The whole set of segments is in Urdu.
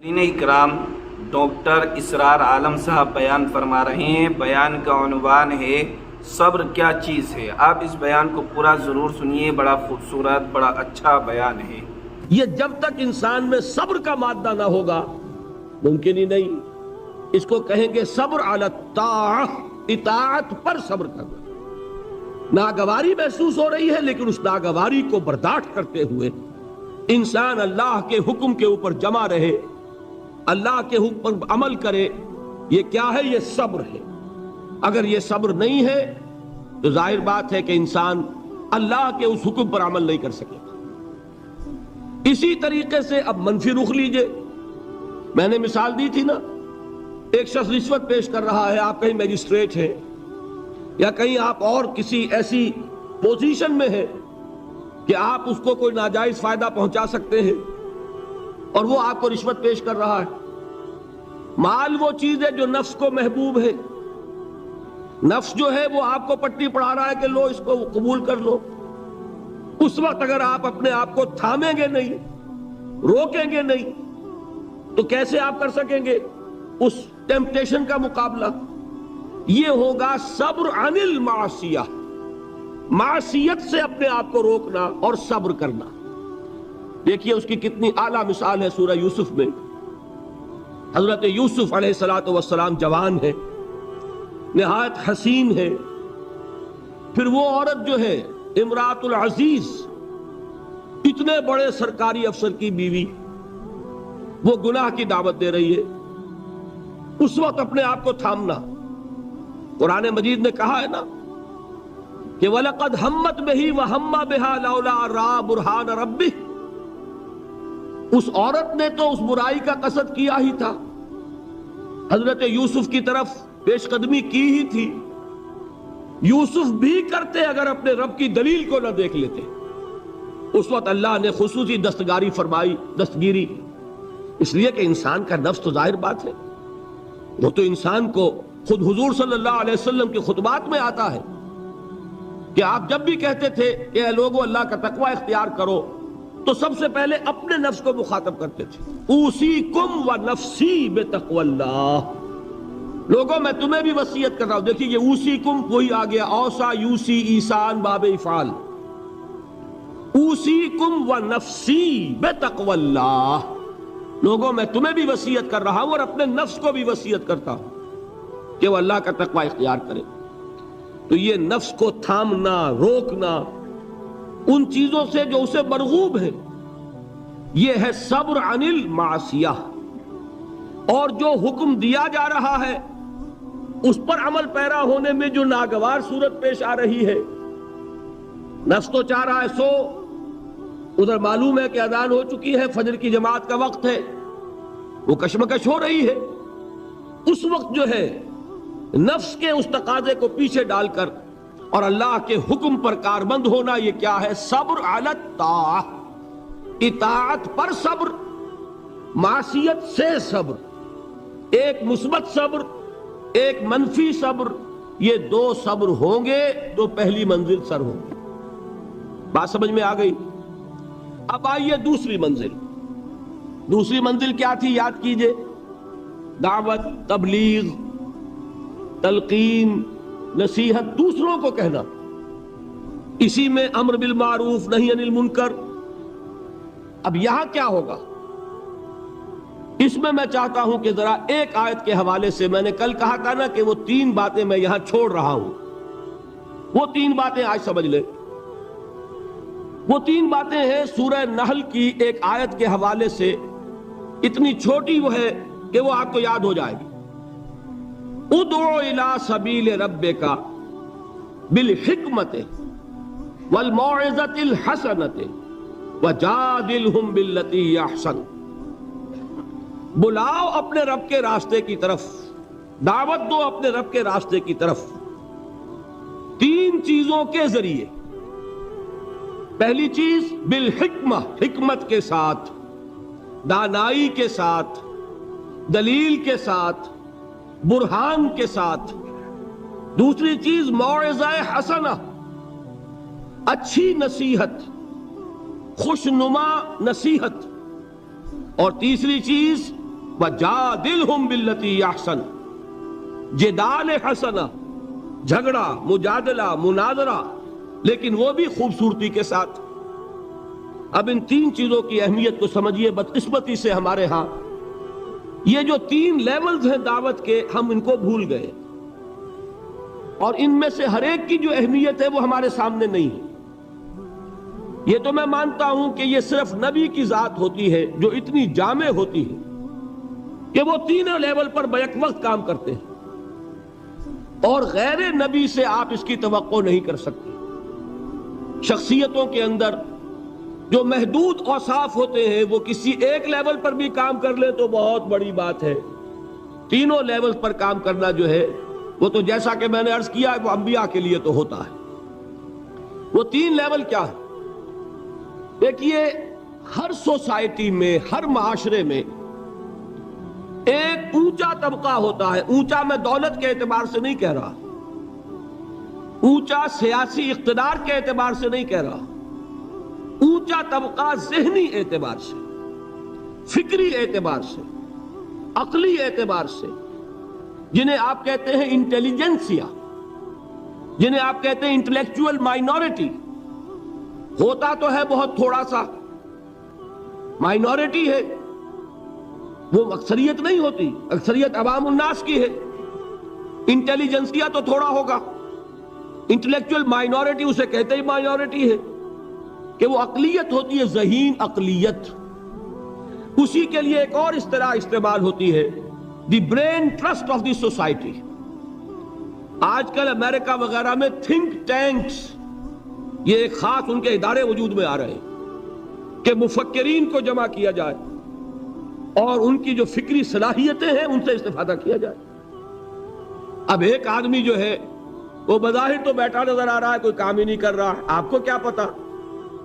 اکرام ڈاکٹر اسرار عالم صاحب بیان فرما رہے ہیں۔ بیان کا عنوان ہے صبر کیا چیز ہے۔ آپ اس بیان کو پورا ضرور سنیے، بڑا خوبصورت بڑا اچھا بیان ہے۔ یہ جب تک انسان میں صبر کا مادہ نہ ہوگا ممکن ہی نہیں۔ اس کو کہیں گے صبر علی الطاعہ، اطاعت پر صبر کرنا۔ ناگواری محسوس ہو رہی ہے لیکن اس ناگواری کو برداشت کرتے ہوئے انسان اللہ کے حکم کے اوپر جمع رہے، اللہ کے حکم پر عمل کرے۔ یہ کیا ہے؟ یہ صبر ہے۔ اگر یہ صبر نہیں ہے تو ظاہر بات ہے کہ انسان اللہ کے اس حکم پر عمل نہیں کر سکے گا۔ اسی طریقے سے اب منفی رخ لیجئے۔ میں نے مثال دی تھی نا، ایک شخص رشوت پیش کر رہا ہے، آپ کہیں میجسٹریٹ ہیں یا کہیں آپ اور کسی ایسی پوزیشن میں ہیں کہ آپ اس کو کوئی ناجائز فائدہ پہنچا سکتے ہیں، اور وہ آپ کو رشوت پیش کر رہا ہے۔ مال وہ چیز ہے جو نفس کو محبوب ہے، نفس جو ہے وہ آپ کو پٹی پڑھا رہا ہے کہ لو اس کو قبول کر لو۔ اس وقت اگر آپ اپنے آپ کو تھامیں گے نہیں، روکیں گے نہیں، تو کیسے آپ کر سکیں گے اس ٹیمپٹیشن کا مقابلہ؟ یہ ہوگا صبر عن المعصیہ، معصیت سے اپنے آپ کو روکنا اور صبر کرنا۔ دیکھیے اس کی کتنی اعلیٰ مثال ہے سورہ یوسف میں۔ حضرت یوسف علیہ السلام جوان ہے، نہایت حسین ہے، پھر وہ عورت جو ہے امراۃ العزیز، اتنے بڑے سرکاری افسر کی بیوی، وہ گناہ کی دعوت دے رہی ہے۔ اس وقت اپنے آپ کو تھامنا۔ قرآن مجید نے کہا ہے نا کہ وَلَقَدْ هَمَّتْ بِهِ وَهَمَّ بِهَا لَوْلَا رَأَىٰ بُرْهَانَ رَبِّهِ۔ اس عورت نے تو اس برائی کا قصد کیا ہی تھا، حضرت یوسف کی طرف پیش قدمی کی ہی تھی۔ یوسف بھی کرتے اگر اپنے رب کی دلیل کو نہ دیکھ لیتے۔ اس وقت اللہ نے خصوصی دستگاری فرمائی، دستگیری، اس لیے کہ انسان کا نفس تو ظاہر بات ہے، وہ تو انسان کو خود حضور صلی اللہ علیہ وسلم کے خطبات میں آتا ہے کہ آپ جب بھی کہتے تھے کہ اے لوگو اللہ کا تقوی اختیار کرو، تو سب سے پہلے اپنے نفس کو مخاطب کرتے تھے۔ اوصیکم ونفسی بتقوی اللہ، لوگوں میں تمہیں بھی وصیت کر رہا ہوں۔ دیکھیے یہ اوصیکم وہی آ گیا، اوصا یوسی ایسان باب افعال۔ اوصیکم ونفسی بتقوی اللہ، لوگوں میں تمہیں بھی وصیت کر رہا ہوں اور اپنے نفس کو بھی وصیت کرتا ہوں کہ وہ اللہ کا تقوی اختیار کرے۔ تو یہ نفس کو تھامنا، روکنا ان چیزوں سے جو اسے مرغوب ہے، یہ ہے صبر عن المعصیہ۔ اور جو حکم دیا جا رہا ہے اس پر عمل پیرا ہونے میں جو ناگوار صورت پیش آ رہی ہے، نفس تو چاہ رہا ہے سو، ادھر معلوم ہے کہ اذان ہو چکی ہے، فجر کی جماعت کا وقت ہے، وہ کشمکش ہو رہی ہے۔ اس وقت جو ہے نفس کے اس تقاضے کو پیچھے ڈال کر اور اللہ کے حکم پر کاربند ہونا، یہ کیا ہے؟ صبر علی الطاعہ، اطاعت پر صبر، معصیت سے صبر۔ ایک مثبت صبر، ایک منفی صبر، یہ دو صبر ہوں گے تو پہلی منزل سر ہوگی۔ بات سمجھ میں آ گئی؟ اب آئیے دوسری منزل۔ دوسری منزل کیا تھی؟ یاد کیجئے، دعوت، تبلیغ، تلقین، نصیحت، دوسروں کو کہنا، اسی میں امر بالمعروف نہی عن المنکر۔ اب یہاں کیا ہوگا؟ اس میں میں چاہتا ہوں کہ ذرا ایک آیت کے حوالے سے، میں نے کل کہا تھا نا کہ وہ تین باتیں میں یہاں چھوڑ رہا ہوں، وہ تین باتیں آج سمجھ لیں۔ وہ تین باتیں ہیں سورہ نحل کی ایک آیت کے حوالے سے، اتنی چھوٹی وہ ہے کہ وہ آپ کو یاد ہو جائے گی۔ ادعو الی سبیل ربک بالحکمت والموعظۃ الحسنۃ وجادلہم باللتی ہی احسن۔ بلاؤ اپنے رب کے راستے کی طرف، دعوت دو اپنے رب کے راستے کی طرف، تین چیزوں کے ذریعے۔ پہلی چیز بالحکمہ، حکمت کے ساتھ، دانائی کے ساتھ، دلیل کے ساتھ، برہان کے ساتھ۔ دوسری چیز موعظہ حسنہ، اچھی نصیحت، خوشنما نصیحت۔ اور تیسری چیز وَجَادِلْهُمْ بِالَّتِي أَحْسَنُ، جدال حسنہ، جھگڑا، مجادلہ، مناظرہ، لیکن وہ بھی خوبصورتی کے ساتھ۔ اب ان تین چیزوں کی اہمیت کو سمجھیے۔ بدقسمتی سے ہمارے ہاں یہ جو تین لیولز ہیں دعوت کے، ہم ان کو بھول گئے، اور ان میں سے ہر ایک کی جو اہمیت ہے وہ ہمارے سامنے نہیں ہے۔ یہ تو میں مانتا ہوں کہ یہ صرف نبی کی ذات ہوتی ہے جو اتنی جامع ہوتی ہے کہ وہ تینوں لیول پر بیک وقت کام کرتے ہیں، اور غیر نبی سے آپ اس کی توقع نہیں کر سکتے۔ شخصیتوں کے اندر جو محدود اوصاف ہوتے ہیں وہ کسی ایک لیول پر بھی کام کر لیں تو بہت بڑی بات ہے۔ تینوں لیول پر کام کرنا جو ہے وہ تو جیسا کہ میں نے عرض کیا وہ انبیاء کے لیے تو ہوتا ہے۔ وہ تین لیول کیا ہے؟ دیکھیے، ہر سوسائٹی میں، ہر معاشرے میں ایک اونچا طبقہ ہوتا ہے۔ اونچا میں دولت کے اعتبار سے نہیں کہہ رہا، اونچا سیاسی اقتدار کے اعتبار سے نہیں کہہ رہا، اونچا طبقہ ذہنی اعتبار سے، فکری اعتبار سے، عقلی اعتبار سے، جنہیں آپ کہتے ہیں انٹیلیجنسیا، جنہیں آپ کہتے ہیں انٹلیکچوئل مائنورٹی۔ ہوتا تو ہے بہت تھوڑا سا، مائنورٹی ہے، وہ اکثریت نہیں ہوتی، اکثریت عوام الناس کی ہے۔ انٹیلیجنسیا تو تھوڑا ہوگا، انٹلیکچوئل مائنورٹی اسے کہتے ہی مائنورٹی ہے کہ وہ اقلیت ہوتی ہے، ذہین اقلیت۔ اسی کے لیے ایک اور اصطلاح استعمال ہوتی ہے، دی brain trust of the society. آج کل امریکہ وغیرہ میں تھنک ٹینکس، یہ ایک خاص ان کے ادارے وجود میں آ رہے ہیں کہ مفکرین کو جمع کیا جائے اور ان کی جو فکری صلاحیتیں ہیں ان سے استفادہ کیا جائے۔ اب ایک آدمی جو ہے وہ بظاہر تو بیٹھا نظر آ رہا ہے، کوئی کام ہی نہیں کر رہا، آپ کو کیا پتا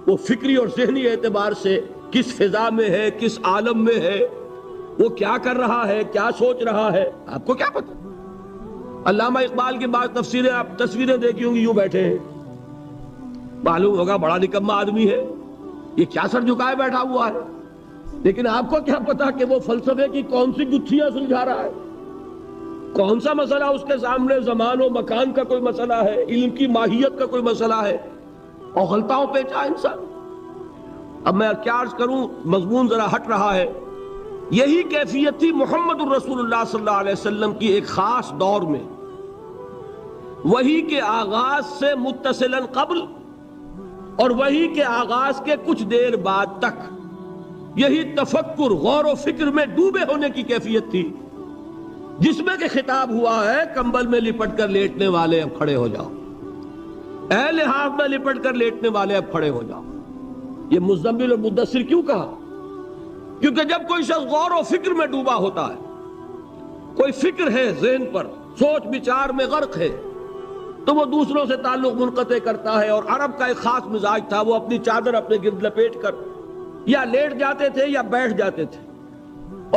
وہ فکری اور ذہنی اعتبار سے کس فضا میں ہے، کس عالم میں ہے، وہ کیا کر رہا ہے، کیا سوچ رہا ہے، آپ کو کیا پتا۔ علامہ اقبال کی بعض تفسیریں آپ تصویریں دیکھی ہوں گی، یوں بیٹھے ہیں، معلوم ہوگا بڑا نکما آدمی ہے، یہ کیا سر جھکائے بیٹھا ہوا ہے، لیکن آپ کو کیا پتا کہ وہ فلسفے کی کون سی گتھیاں سلجھا رہا ہے، کون سا مسئلہ اس کے سامنے، زمان و مکان کا کوئی مسئلہ ہے، علم کی ماہیت کا کوئی مسئلہ ہے، اور غلطاؤں پیچا انسان۔ اب میں کیا عرض کروں، مضمون ذرا ہٹ رہا ہے۔ یہی کیفیت تھی محمد الرسول اللہ صلی اللہ علیہ وسلم کی ایک خاص دور میں، وحی کے آغاز سے متصلاً قبل اور وحی کے آغاز کے کچھ دیر بعد تک یہی تفکر، غور و فکر میں ڈوبے ہونے کی کیفیت تھی، جس میں کہ خطاب ہوا ہے کمبل میں لپٹ کر لیٹنے والے اب کھڑے ہو جاؤ، اے لحاف میں لپٹ کر لیٹنے والے اب کھڑے ہو جاؤ۔ یہ مزمل اور مدثر کیوں کہا؟ کیونکہ جب کوئی شخص غور و فکر میں ڈوبا ہوتا ہے، کوئی فکر ہے ذہن پر، سوچ بچار میں غرق ہے، تو وہ دوسروں سے تعلق منقطع کرتا ہے۔ اور عرب کا ایک خاص مزاج تھا، وہ اپنی چادر اپنے گرد لپیٹ کر یا لیٹ جاتے تھے یا بیٹھ جاتے تھے،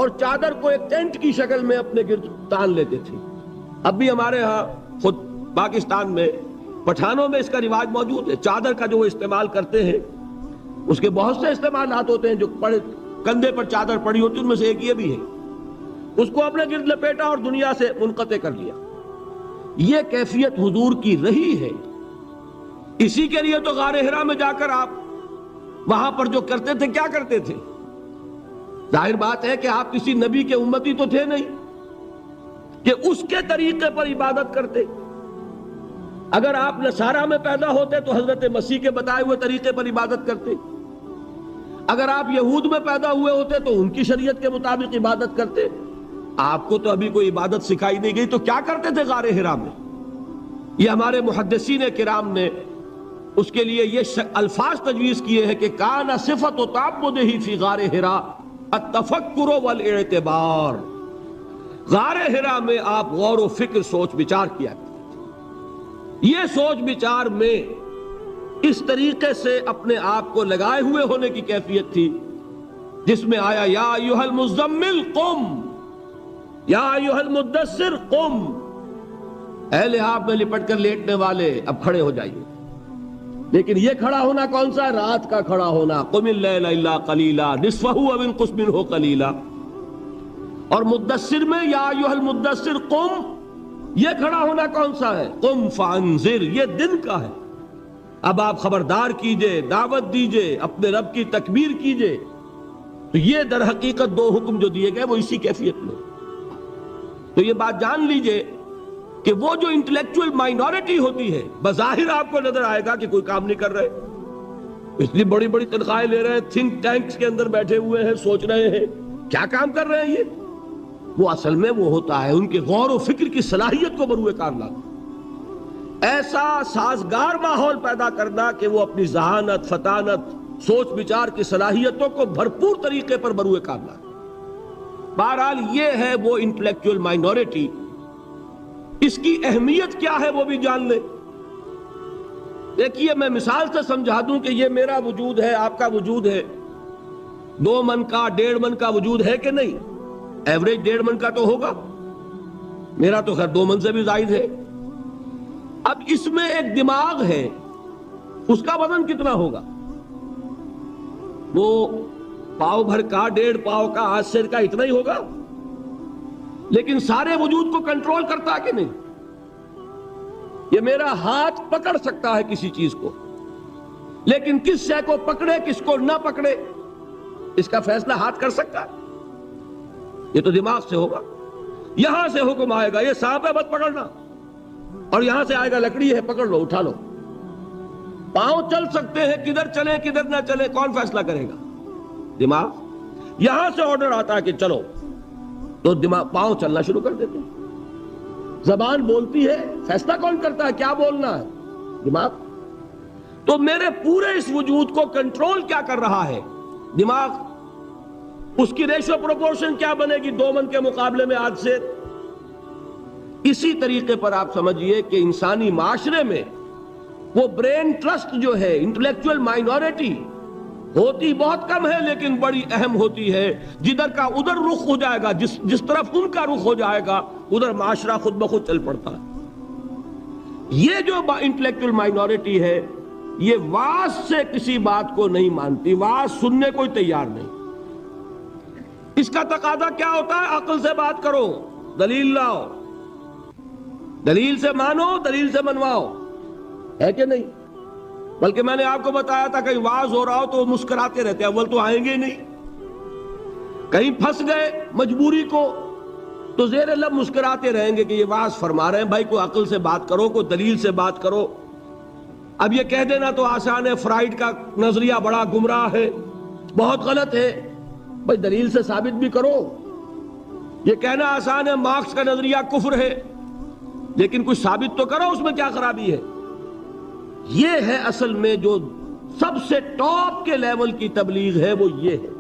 اور چادر کو ایک ٹینٹ کی شکل میں اپنے گرد تان لیتے تھے۔ اب بھی ہمارے ہاں خود پاکستان میں پٹھانوں میں اس کا رواج موجود ہے، چادر کا جو وہ استعمال کرتے ہیں، اس کے بہت سے استعمالات ہوتے ہیں، جو کندھے پر چادر پڑی ہوتی ہے ان میں سے ایک یہ بھی ہے، اس کو اپنے گرد لپیٹا اور دنیا سے منقطع کر لیا۔ یہ کیفیت حضور کی رہی ہے، اسی کے لیے تو غار حرا میں جا کر آپ وہاں پر جو کرتے تھے، کیا کرتے تھے؟ ظاہر بات ہے کہ آپ کسی نبی کے امتی تو تھے نہیں کہ اس کے طریقے پر عبادت کرتے۔ اگر آپ نصارہ میں پیدا ہوتے تو حضرت مسیح کے بتائے ہوئے طریقے پر عبادت کرتے، اگر آپ یہود میں پیدا ہوئے ہوتے تو ان کی شریعت کے مطابق عبادت کرتے۔ آپ کو تو ابھی کوئی عبادت سکھائی نہیں گئی، تو کیا کرتے تھے غار حرا میں؟ یہ ہمارے محدثین کرام نے اس کے لیے یہ الفاظ تجویز کیے ہیں کہ کان صفت تعبدہ فی غار حرا التفکر والاعتبار۔ غار حرا میں آپ غور و فکر، سوچ بچار کیا کرتے تھے۔ یہ سوچ بچار میں اس طریقے سے اپنے آپ کو لگائے ہوئے ہونے کی کیفیت تھی، جس میں آیا یا ایھا المزمل قم، یا ایھا المدثر قم، اے لحاف میں لپٹ کر لیٹنے والے اب کھڑے ہو جائیے۔ لیکن یہ کھڑا ہونا کون سا ہے؟ رات کا کھڑا ہونا، قم اللیل الا قلیلا نصفہ او انقص منہ قلیلا۔ اور مدثر میں یا ایھا المدثر قم، یہ کھڑا ہونا کون سا ہے؟ قم فانذر، یہ دن کا ہے۔ اب آپ خبردار کیجئے، دعوت دیجئے، اپنے رب کی تکبیر کیجئے۔ تو یہ در حقیقت دو حکم جو دیے گئے وہ اسی کیفیت میں۔ تو یہ بات جان لیجئے کہ وہ جو انٹلیکچوئل مائنورٹی ہوتی ہے، بظاہر آپ کو نظر آئے گا کہ کوئی کام نہیں کر رہے، اس لیے بڑی بڑی تنخواہیں لے رہے ہیں، تھنک ٹینکس کے اندر بیٹھے ہوئے ہیں، سوچ رہے ہیں کیا کام کر رہے ہیں یہ، وہ اصل میں وہ ہوتا ہے ان کے غور و فکر کی صلاحیت کو بروئے کار لانا، ایسا سازگار ماحول پیدا کرنا کہ وہ اپنی ذہانت، فطانت، سوچ بچار کی صلاحیتوں کو بھرپور طریقے پر بروئے کار لانا۔ بہرحال یہ ہے وہ انٹلیکچوئل مائنورٹی۔ اس کی اہمیت کیا ہے وہ بھی جان لیں۔ دیکھیے میں مثال سے سمجھا دوں کہ یہ میرا وجود ہے، آپ کا وجود ہے، 2 من کا 1.5 من کا وجود ہے کہ نہیں؟ ایوریج 1.5 من کا تو ہوگا، میرا تو خیر 2 من سے بھی زائد ہے۔ اب اس میں ایک دماغ ہے، اس کا وزن کتنا ہوگا؟ وہ پاؤ بھر کا، 1.5 پاؤ کا، 8 سیر کا، اتنا ہی ہوگا، لیکن سارے وجود کو کنٹرول کرتا ہے کہ نہیں؟ یہ میرا ہاتھ پکڑ سکتا ہے کسی چیز کو، لیکن کس شے کو پکڑے کس کو نہ پکڑے اس کا فیصلہ ہاتھ کر سکتا ہے؟ یہ تو دماغ سے ہوگا۔ یہاں سے حکم آئے گا یہ سانپ ہے مت پکڑنا، اور یہاں سے آئے گا لکڑی ہے پکڑ لو، اٹھا لو۔ پاؤں چل سکتے ہیں، کدھر چلیں کدھر نہ چلیں کون فیصلہ کرے گا؟ دماغ۔ یہاں سے آرڈر آتا ہے کہ چلو، تو دماغ پاؤں چلنا شروع کر دیتے ہیں۔ زبان بولتی ہے، فیصلہ کون کرتا ہے کیا بولنا ہے؟ دماغ۔ تو میرے پورے اس وجود کو کنٹرول کیا کر رہا ہے؟ دماغ۔ اس کی ریشو پروپورشن کیا بنے گی 2 من کے مقابلے میں 8 سے؟ اسی طریقے پر آپ سمجھئے کہ انسانی معاشرے میں وہ برین ٹرسٹ جو ہے، انٹلیکچوئل مائنورٹی ہوتی بہت کم ہے لیکن بڑی اہم ہوتی ہے۔ جدھر کا ادھر رخ ہو جائے گا، جس طرف ان کا رخ ہو جائے گا ادھر معاشرہ خود بخود چل پڑتا ہے۔ یہ جو انٹلیکچوئل مائنورٹی ہے یہ واعظ سے کسی بات کو نہیں مانتی، واعظ سننے کو تیار نہیں۔ اس کا تقاضا کیا ہوتا ہے؟ عقل سے بات کرو، دلیل لاؤ، دلیل سے مانو، دلیل سے منواؤ، ہے کہ نہیں؟ بلکہ میں نے آپ کو بتایا تھا کہیں واعظ ہو رہا ہو تو وہ مسکراتے رہتے ہیں، اول تو آئیں گے ہی نہیں۔ کہیں پھنس گئے مجبوری کو تو زیر لب مسکراتے رہیں گے کہ یہ واعظ فرما رہے ہیں، بھائی کوئی عقل سے بات کرو، کوئی دلیل سے بات کرو۔ اب یہ کہہ دینا تو آسان ہے، فرائیڈ کا نظریہ بڑا گمراہ ہے، بہت غلط ہے، بھائی دلیل سے ثابت بھی کرو۔ یہ کہنا آسان ہے، مارکس کا نظریہ کفر ہے، لیکن کچھ ثابت تو کرو اس میں کیا خرابی ہے۔ یہ ہے اصل میں جو سب سے ٹاپ کے لیول کی تبلیغ ہے، وہ یہ ہے،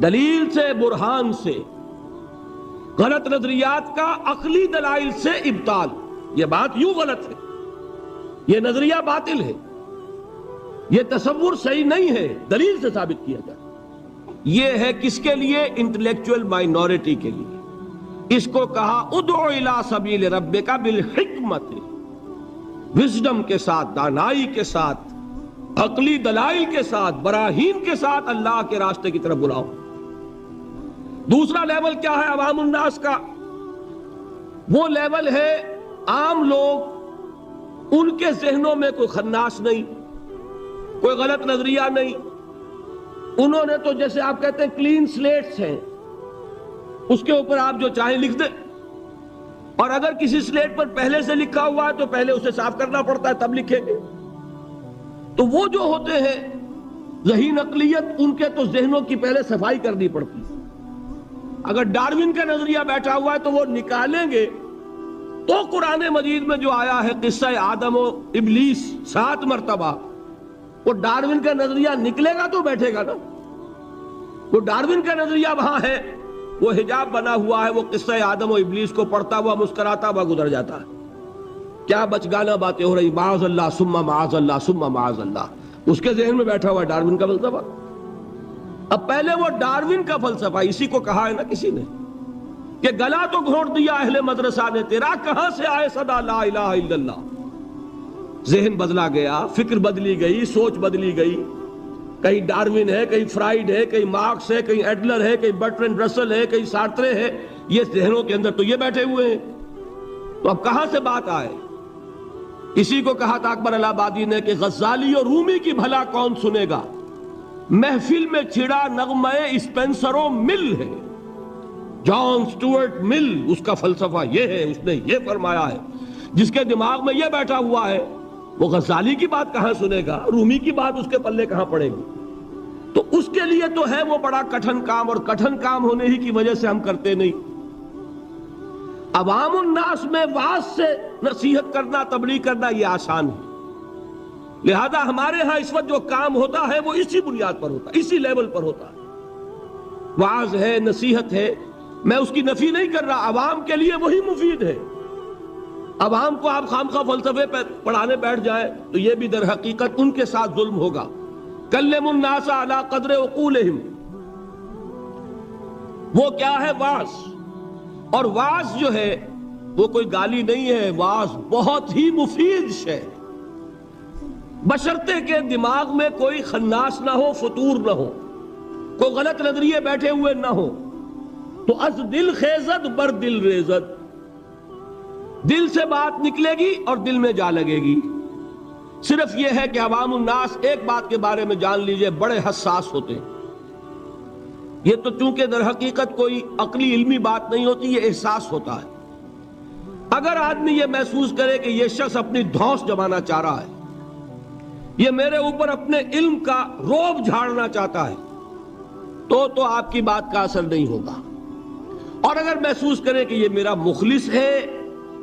دلیل سے، برہان سے، غلط نظریات کا عقلی دلائل سے ابطال۔ یہ بات یوں غلط ہے، یہ نظریہ باطل ہے، یہ تصور صحیح نہیں ہے، دلیل سے ثابت کیا جائے۔ یہ ہے کس کے لیے؟ انٹلیکچوئل مائنورٹی کے لیے۔ اس کو کہا ادعو الی سبیل ربک بالحکمت، وزڈم کے ساتھ، دانائی کے ساتھ، عقلی دلائل کے ساتھ، براہین کے ساتھ اللہ کے راستے کی طرف بلاؤ۔ دوسرا لیول کیا ہے عوام الناس کا؟ وہ لیول ہے عام لوگ، ان کے ذہنوں میں کوئی خناس نہیں، کوئی غلط نظریہ نہیں، انہوں نے تو جیسے آپ کہتے ہیں کلین سلیٹس ہیں، اس کے اوپر آپ جو چاہیں لکھ دیں، اور اگر کسی سلیٹ پر پہلے سے لکھا ہوا ہے تو پہلے اسے صاف کرنا پڑتا ہے تب لکھیں گے۔ تو وہ جو ہوتے ہیں ذہین اقلیت، ان کے تو ذہنوں کی پہلے صفائی کرنی پڑتی ہے۔ اگر ڈارون کا نظریہ بیٹھا ہوا ہے تو وہ نکالیں گے تو قرآن مجید میں جو آیا ہے قصہ آدم و ابلیس 7 مرتبہ، وہ ڈارون کا نظریہ نکلے گا تو بیٹھے گا نا۔ وہ ڈارون کا نظریہ وہاں ہے، وہ حجاب بنا ہوا ہے، وہ قصہ آدم و ابلیس کو پڑھتا ہوا مسکراتا ہوا گزر جاتا ہے۔ کیا بچگانہ باتیں ہو رہی، معاذ اللہ ثم معاذ اللہ ثم معاذ اللہ، اس کے ذہن میں بیٹھا ہوا ہے ڈارون کا فلسفہ۔ اب پہلے وہ ڈارون کا فلسفہ، اسی کو کہا ہے نا کسی نے کہ گلا تو گھونٹ دیا اہل مدرسہ نے تیرا، کہاں سے آئے صدا لا الہ الا اللہ۔ ذہن بدلا گیا، فکر بدلی گئی، سوچ بدلی گئی، کہیں ڈارون ہے، کہیں فرائیڈ ہے، کہیں مارکس ہے، کہیں ایڈلر ہے، کہیں برٹرینڈ رسل ہے، کہیں سارترے ہے، یہ ذہنوں کے اندر تو یہ بیٹھے ہوئے ہیں. تو اب کہاں سے بات آئے؟ اسی کو کہا تھا اکبر الہ آبادی نے کہ غزالی اور رومی کی بھلا کون سنے گا، محفل میں چھڑا نغمہ اسپینسر و مل ہے. جان سٹورٹ مل، اس کا فلسفہ یہ ہے، اس نے یہ فرمایا ہے. جس کے دماغ میں یہ بیٹھا ہوا ہے وہ غزالی کی بات کہاں سنے گا، رومی کی بات اس کے پلے کہاں پڑے گی؟ تو اس کے لیے تو ہے وہ بڑا کٹھن کام، اور کٹھن کام ہونے ہی کی وجہ سے ہم کرتے نہیں. عوام الناس میں واعظ سے نصیحت کرنا، تبلیغ کرنا یہ آسان ہے. لہذا ہمارے ہاں اس وقت جو کام ہوتا ہے وہ اسی بنیاد پر ہوتا ہے، اسی لیول پر ہوتا ہے. واعظ ہے، نصیحت ہے، میں اس کی نفی نہیں کر رہا، عوام کے لیے وہی مفید ہے. عوام کو آپ خامخواہ فلسفے پڑھانے بیٹھ جائیں تو یہ بھی در حقیقت ان کے ساتھ ظلم ہوگا. کلم الناس علی قدر عقولہم، وہ کیا ہے؟ واعظ. اور واعظ جو ہے وہ کوئی گالی نہیں ہے، واعظ بہت ہی مفید شے، بشرطے کہ دماغ میں کوئی خناس نہ ہو، فطور نہ ہو، کوئی غلط نظریے بیٹھے ہوئے نہ ہو. تو از دل خیزد بر دل ریزد، دل سے بات نکلے گی اور دل میں جا لگے گی. صرف یہ ہے کہ عوام الناس ایک بات کے بارے میں جان لیجئے، بڑے حساس ہوتے ہیں. یہ تو چونکہ در حقیقت کوئی عقلی علمی بات نہیں ہوتی، یہ احساس ہوتا ہے. اگر آدمی یہ محسوس کرے کہ یہ شخص اپنی دھونس جمانا چاہ رہا ہے، یہ میرے اوپر اپنے علم کا روب جھاڑنا چاہتا ہے، تو آپ کی بات کا اثر نہیں ہوگا. اور اگر محسوس کرے کہ یہ میرا مخلص ہے،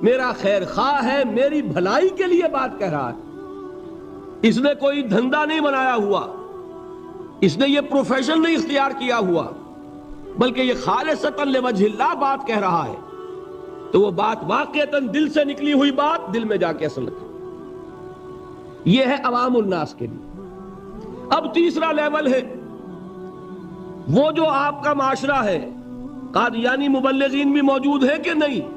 میرا خیر خواہ ہے، میری بھلائی کے لیے بات کہہ رہا ہے، اس نے کوئی دھندا نہیں بنایا ہوا، اس نے یہ پروفیشن نہیں اختیار کیا ہوا، بلکہ یہ خالصتاً لوجہ اللہ بات کہہ رہا ہے، تو وہ بات واقعتاً دل سے نکلی ہوئی بات دل میں جا کے اثر لگے. یہ ہے عوام الناس کے لیے. اب تیسرا لیول ہے وہ جو آپ کا معاشرہ ہے. قادیانی مبلغین بھی موجود ہے کہ نہیں؟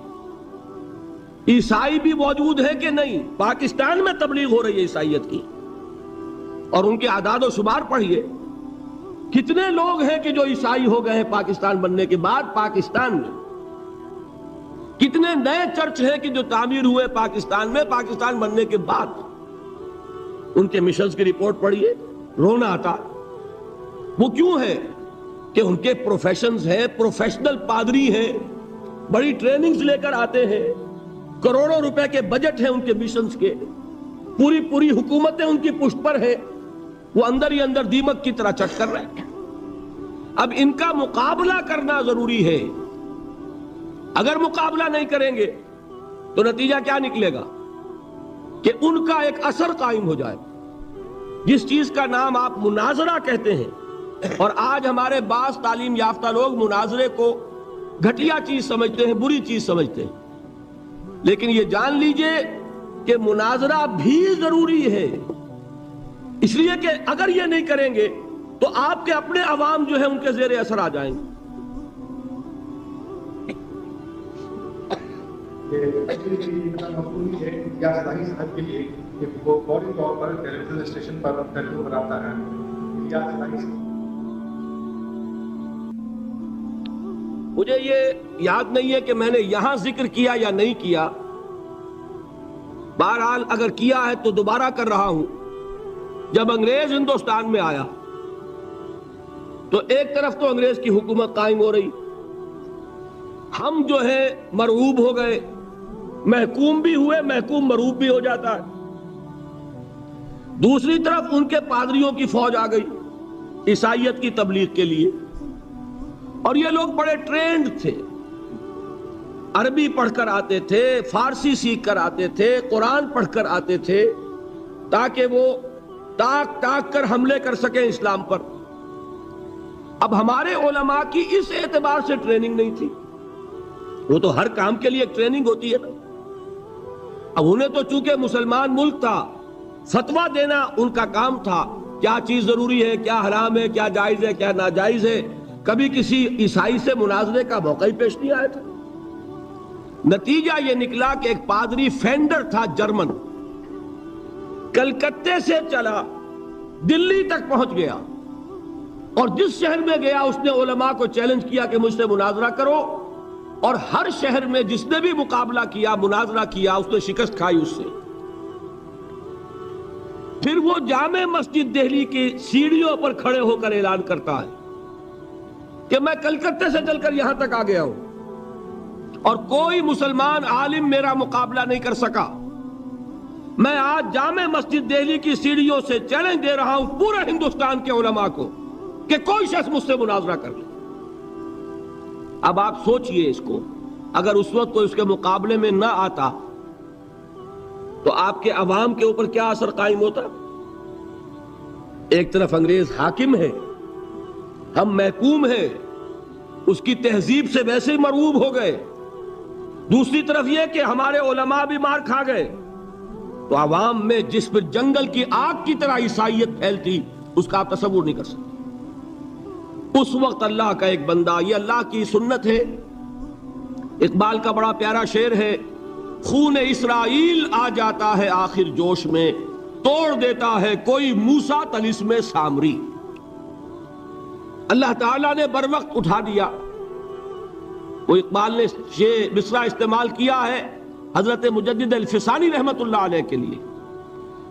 عیسائی بھی موجود ہے کہ نہیں؟ پاکستان میں تبلیغ ہو رہی ہے عیسائیت کی، اور ان کے اعداد و شمار پڑھیے، کتنے لوگ ہیں کہ جو عیسائی ہو گئے ہیں پاکستان بننے کے بعد. پاکستان میں کتنے نئے چرچ ہیں کہ جو تعمیر ہوئے پاکستان میں پاکستان بننے کے بعد. ان کے مشنز کی رپورٹ پڑھیے، رونا آتا. وہ کیوں ہے کہ ان کے پروفیشنز ہیں، پروفیشنل پادری ہیں، بڑی ٹریننگز لے کر آتے ہیں، کروڑوں روپے کے بجٹ ہیں ان کے مشنز کے، پوری حکومتیں ان کی پشت پر ہیں، وہ اندر ہی اندر دیمک کی طرح چٹ کر رہے ہیں. اب ان کا مقابلہ کرنا ضروری ہے. اگر مقابلہ نہیں کریں گے تو نتیجہ کیا نکلے گا کہ ان کا ایک اثر قائم ہو جائے. جس چیز کا نام آپ مناظرہ کہتے ہیں، اور آج ہمارے بعض تعلیم یافتہ لوگ مناظرے کو گھٹیا چیز سمجھتے ہیں، بری چیز سمجھتے ہیں. لیکن یہ جان لیجئے کہ مناظرہ بھی ضروری ہے، اس لیے کہ اگر یہ نہیں کریں گے تو آپ کے اپنے عوام جو ہے ان کے زیر اثر آ جائیں گے. مجھے یہ یاد نہیں ہے کہ میں نے یہاں ذکر کیا یا نہیں کیا، بہرحال اگر کیا ہے تو دوبارہ کر رہا ہوں. جب انگریز ہندوستان میں آیا تو ایک طرف تو انگریز کی حکومت قائم ہو رہی، ہم جو ہے مرعوب ہو گئے، محکوم بھی ہوئے، محکوم مرعوب بھی ہو جاتا ہے. دوسری طرف ان کے پادریوں کی فوج آ گئی عیسائیت کی تبلیغ کے لیے، اور یہ لوگ بڑے ٹرینڈ تھے، عربی پڑھ کر آتے تھے، فارسی سیکھ کر آتے تھے، قرآن پڑھ کر آتے تھے، تاکہ وہ ٹاک ٹاک کر حملے کر سکیں اسلام پر. اب ہمارے علماء کی اس اعتبار سے ٹریننگ نہیں تھی. وہ تو ہر کام کے لیے ایک ٹریننگ ہوتی ہے نا. اب انہیں تو چونکہ مسلمان ملک تھا، فتویٰ دینا ان کا کام تھا، کیا چیز ضروری ہے، کیا حرام ہے، کیا جائز ہے، کیا ناجائز ہے. کبھی کسی عیسائی سے مناظرے کا موقع ہی پیش نہیں آیا تھا. نتیجہ یہ نکلا کہ ایک پادری فینڈر تھا جرمن، کلکتے سے چلا دلی تک پہنچ گیا، اور جس شہر میں گیا اس نے علماء کو چیلنج کیا کہ مجھ سے مناظرہ کرو، اور ہر شہر میں جس نے بھی مقابلہ کیا، مناظرہ کیا، اس نے شکست کھائی اس سے۔ پھر وہ جامع مسجد دہلی کی سیڑھیوں پر کھڑے ہو کر اعلان کرتا ہے کہ میں کلکتے سے چل کر یہاں تک آ گیا ہوں اور کوئی مسلمان عالم میرا مقابلہ نہیں کر سکا۔ میں آج جامع مسجد دہلی کی سیڑھیوں سے چیلنج دے رہا ہوں پورے ہندوستان کے علماء کو کہ کوئی شخص مجھ سے مناظرہ کر لے۔ اب آپ سوچئے اس کو، اگر اس وقت کوئی اس کے مقابلے میں نہ آتا تو آپ کے عوام کے اوپر کیا اثر قائم ہوتا؟ ایک طرف انگریز حاکم ہے، ہم محکوم ہیں، اس کی تہذیب سے ویسے ہی مرعوب ہو گئے، دوسری طرف یہ کہ ہمارے علماء بھی مار کھا گئے، تو عوام میں جس پر جنگل کی آگ کی طرح عیسائیت پھیلتی، اس کا آپ تصور نہیں کر سکتے۔ اس وقت اللہ کا ایک بندہ، یہ اللہ کی سنت ہے، اقبال کا بڑا پیارا شعر ہے، خون اسرائیل آ جاتا ہے آخر جوش میں، توڑ دیتا ہے کوئی موسیٰ طلسم سامری۔ اللہ تعالیٰ نے بر وقت اٹھا دیا۔ وہ اقبال نے یہ مصرع استعمال کیا ہے حضرت مجدد الفسانی رحمت اللہ علیہ کے لیے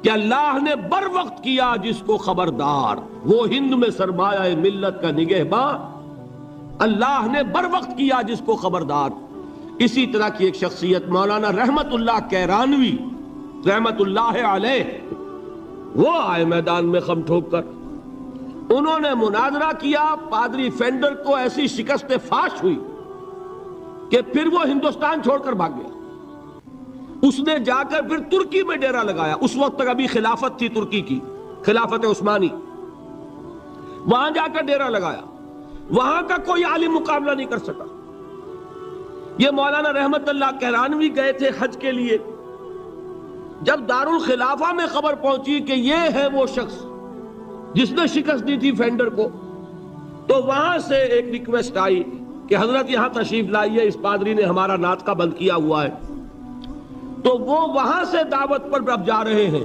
کہ اللہ نے بر وقت کیا جس کو خبردار، وہ ہند میں سرمایہ ملت کا نگہباں، اللہ نے بر وقت کیا جس کو خبردار۔ اسی طرح کی ایک شخصیت مولانا رحمت اللہ کیرانوی رحمت اللہ علیہ، وہ آئے میدان میں خم ٹھوک کر، انہوں نے مناظرہ کیا، پادری فینڈر کو ایسی شکست فاش ہوئی کہ پھر وہ ہندوستان چھوڑ کر بھاگ گیا۔ اس نے جا کر پھر ترکی میں ڈیرا لگایا، اس وقت تک ابھی خلافت تھی ترکی کی، خلافت عثمانی، وہاں جا کر ڈیرا لگایا، وہاں کا کوئی عالم مقابلہ نہیں کر سکا۔ یہ مولانا رحمت اللہ کیرانوی گئے تھے حج کے لیے، جب دارالخلافہ میں خبر پہنچی کہ یہ ہے وہ شخص جس نے شکست دی تھی فینڈر کو، تو وہاں سے ایک ریکویسٹ آئی کہ حضرت یہاں تشریف لائیے، اس پادری نے ہمارا ناطقہ بند کیا ہوا ہے۔ تو وہ وہاں سے دعوت پر اب جا رہے ہیں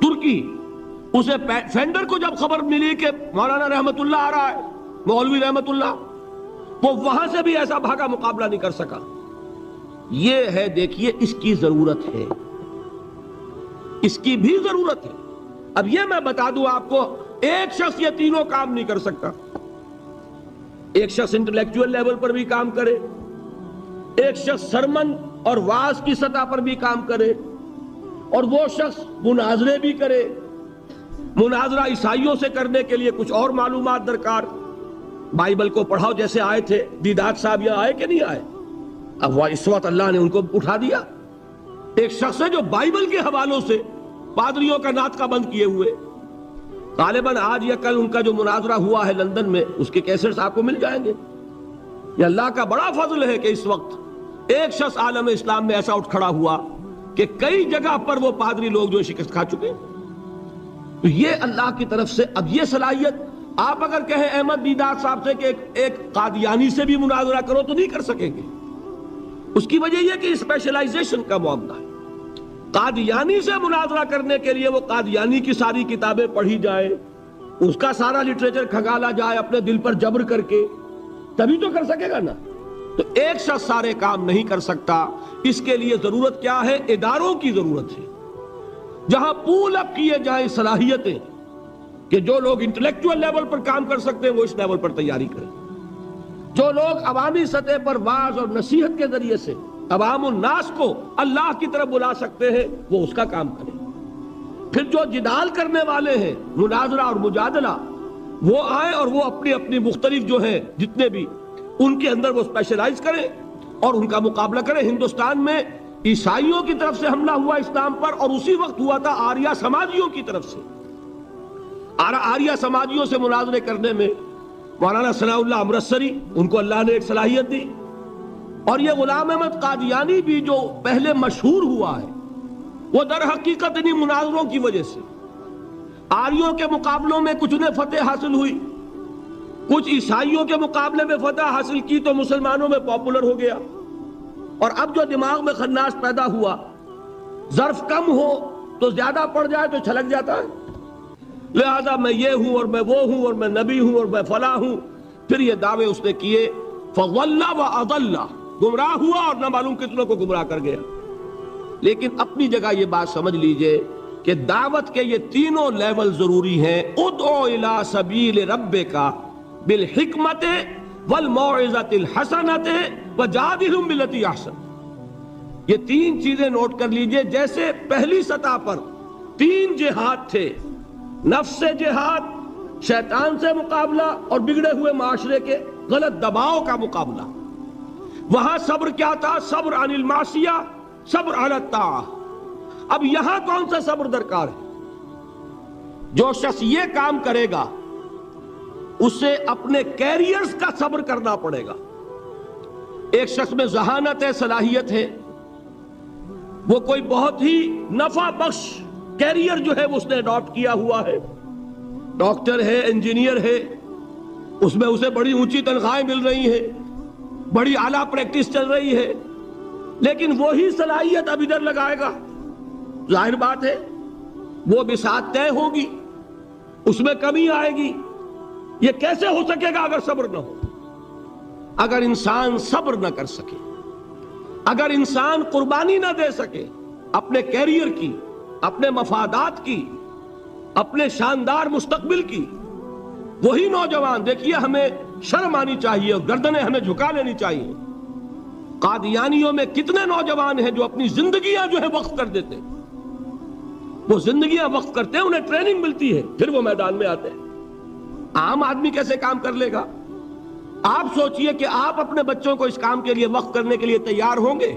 ترکی۔ اسے فینڈر کو جب خبر ملی کہ مولانا رحمت اللہ آ رہا ہے، مولوی رحمت اللہ، وہ وہاں سے بھی ایسا بھاگا، مقابلہ نہیں کر سکا۔ یہ ہے، دیکھیے، اس کی ضرورت ہے، اس کی بھی ضرورت ہے۔ اب یہ میں بتا دوں آپ کو، ایک شخص یہ تینوں کام نہیں کر سکتا۔ ایک شخص انٹلیکچوئل لیول پر بھی کام کرے، ایک شخص سرمن اور واعظ کی سطح پر بھی کام کرے، اور وہ شخص مناظرے بھی کرے۔ مناظرہ عیسائیوں سے کرنے کے لیے کچھ اور معلومات درکار، بائبل کو پڑھاؤ جیسے آئے تھے دیدات صاحب، یہاں آئے کہ نہیں آئے؟ اب وہ اس وقت اللہ نے ان کو اٹھا دیا۔ ایک شخص ہے جو بائبل کے حوالوں سے پادریوں کا ناطقہ بند کیے ہوئے، غالباً آج یا کل ان کا جو مناظرہ ہوا ہے لندن میں، اس کے کیسٹس آپ کو مل جائیں گے۔ یہ اللہ کا بڑا فضل ہے کہ اس وقت ایک شخص عالم اسلام میں ایسا اٹھ کھڑا ہوا کہ کئی جگہ پر وہ پادری لوگ جو شکست کھا چکے۔ تو یہ اللہ کی طرف سے اب یہ صلاحیت، آپ اگر کہیں احمد دیدات صاحب سے کہ ایک قادیانی سے بھی مناظرہ کرو تو نہیں کر سکیں گے۔ اس کی وجہ یہ کہ اسپیشلائزیشن کا معاملہ ہے۔ قادیانی سے مناظرہ کرنے کے لیے وہ قادیانی کی ساری کتابیں پڑھی جائے، اس کا سارا لٹریچر کھنگالا جائے اپنے دل پر جبر کر کے، تبھی تو کر سکے گا نا۔ تو ایک شخص سارے کام نہیں کر سکتا۔ اس کے لیے ضرورت کیا ہے؟ اداروں کی ضرورت ہے، جہاں پول اپ کیے جائیں صلاحیتیں، کہ جو لوگ انٹلیکچوئل لیول پر کام کر سکتے ہیں وہ اس لیول پر تیاری کریں، جو لوگ عوامی سطح پر واعظ اور نصیحت کے ذریعے سے عوام الناس کو اللہ کی طرف بلا سکتے ہیں وہ اس کا کام کریں۔ پھر جو جدال کرنے والے ہیں، مناظرہ اور مجادلہ، وہ آئیں اور وہ اپنی اپنی مختلف جو ہیں جتنے بھی ان کے اندر وہ اسپیشلائز کریں اور ان کا مقابلہ کریں۔ ہندوستان میں عیسائیوں کی طرف سے حملہ ہوا اسلام پر، اور اسی وقت ہوا تھا آریہ سماجیوں کی طرف سے۔ آریہ سماجیوں سے مناظرے کرنے میں مولانا ثناء اللہ امرتسری، ان کو اللہ نے ایک صلاحیت دی، اور یہ غلام احمد قادیانی بھی جو پہلے مشہور ہوا ہے، وہ در حقیقت انہی مناظروں کی وجہ سے آریوں کے مقابلوں میں کچھ نے فتح حاصل ہوئی، کچھ عیسائیوں کے مقابلے میں فتح حاصل کی تو مسلمانوں میں پاپولر ہو گیا، اور اب جو دماغ میں خناس پیدا ہوا، ظرف کم ہو تو زیادہ پڑ جائے تو چھلک جاتا ہے۔ لہذا میں یہ ہوں اور میں وہ ہوں اور میں نبی ہوں اور میں فلاں ہوں. پھر یہ دعوے اس نے کیے. فضل واضل، گمراہ ہوا اور نہ معلوم کتنوں کو گمراہ کر گیا. لیکن اپنی جگہ یہ بات سمجھ لیجئے کہ دعوت کے یہ تینوں لیول ضروری ہیں. ادعو الی سبیل ربک بالحکمت والموعظۃ الحسنۃ وجادلھم بالتی احسن. یہ تین چیزیں نوٹ کر لیجئے. جیسے پہلی سطح پر تین جہاد تھے، نفس سے جہاد، شیطان سے مقابلہ اور بگڑے ہوئے معاشرے کے غلط دباؤ کا مقابلہ. وہاں صبر کیا تھا؟ صبر عن المعصیہ، صبر علی الطاعہ. اب یہاں کون سا صبر درکار ہے؟ جو شخص یہ کام کرے گا اسے اپنے کیریئرز کا صبر کرنا پڑے گا. ایک شخص میں ذہانت ہے، صلاحیت ہے، وہ کوئی بہت ہی نفع بخش کیریئر جو ہے وہ اس نے اڈاپٹ کیا ہوا ہے، ڈاکٹر ہے، انجینئر ہے، اس میں اسے بڑی اونچی تنخواہیں مل رہی ہیں، بڑی اعلیٰ پریکٹس چل رہی ہے، لیکن وہی صلاحیت اب ادھر لگائے گا. ظاہر بات ہے وہ بساط طے ہوگی، اس میں کمی آئے گی. یہ کیسے ہو سکے گا اگر صبر نہ ہو؟ اگر انسان صبر نہ کر سکے، اگر انسان قربانی نہ دے سکے اپنے کیریئر کی، اپنے مفادات کی، اپنے شاندار مستقبل کی. وہی نوجوان دیکھیے، ہمیں شرم آنی چاہیے اور گردنیں ہمیں جھکا لینی چاہیے. قادیانیوں میں کتنے نوجوان ہیں جو اپنی زندگیاں جو ہے وقف کر دیتے ہیں. وہ زندگیاں وقف کرتے ہیں، انہیں ٹریننگ ملتی ہے، پھر وہ میدان میں آتے ہیں. عام آدمی کیسے کام کر لے گا؟ آپ سوچئے کہ آپ اپنے بچوں کو اس کام کے لیے وقف کرنے کے لیے تیار ہوں گے؟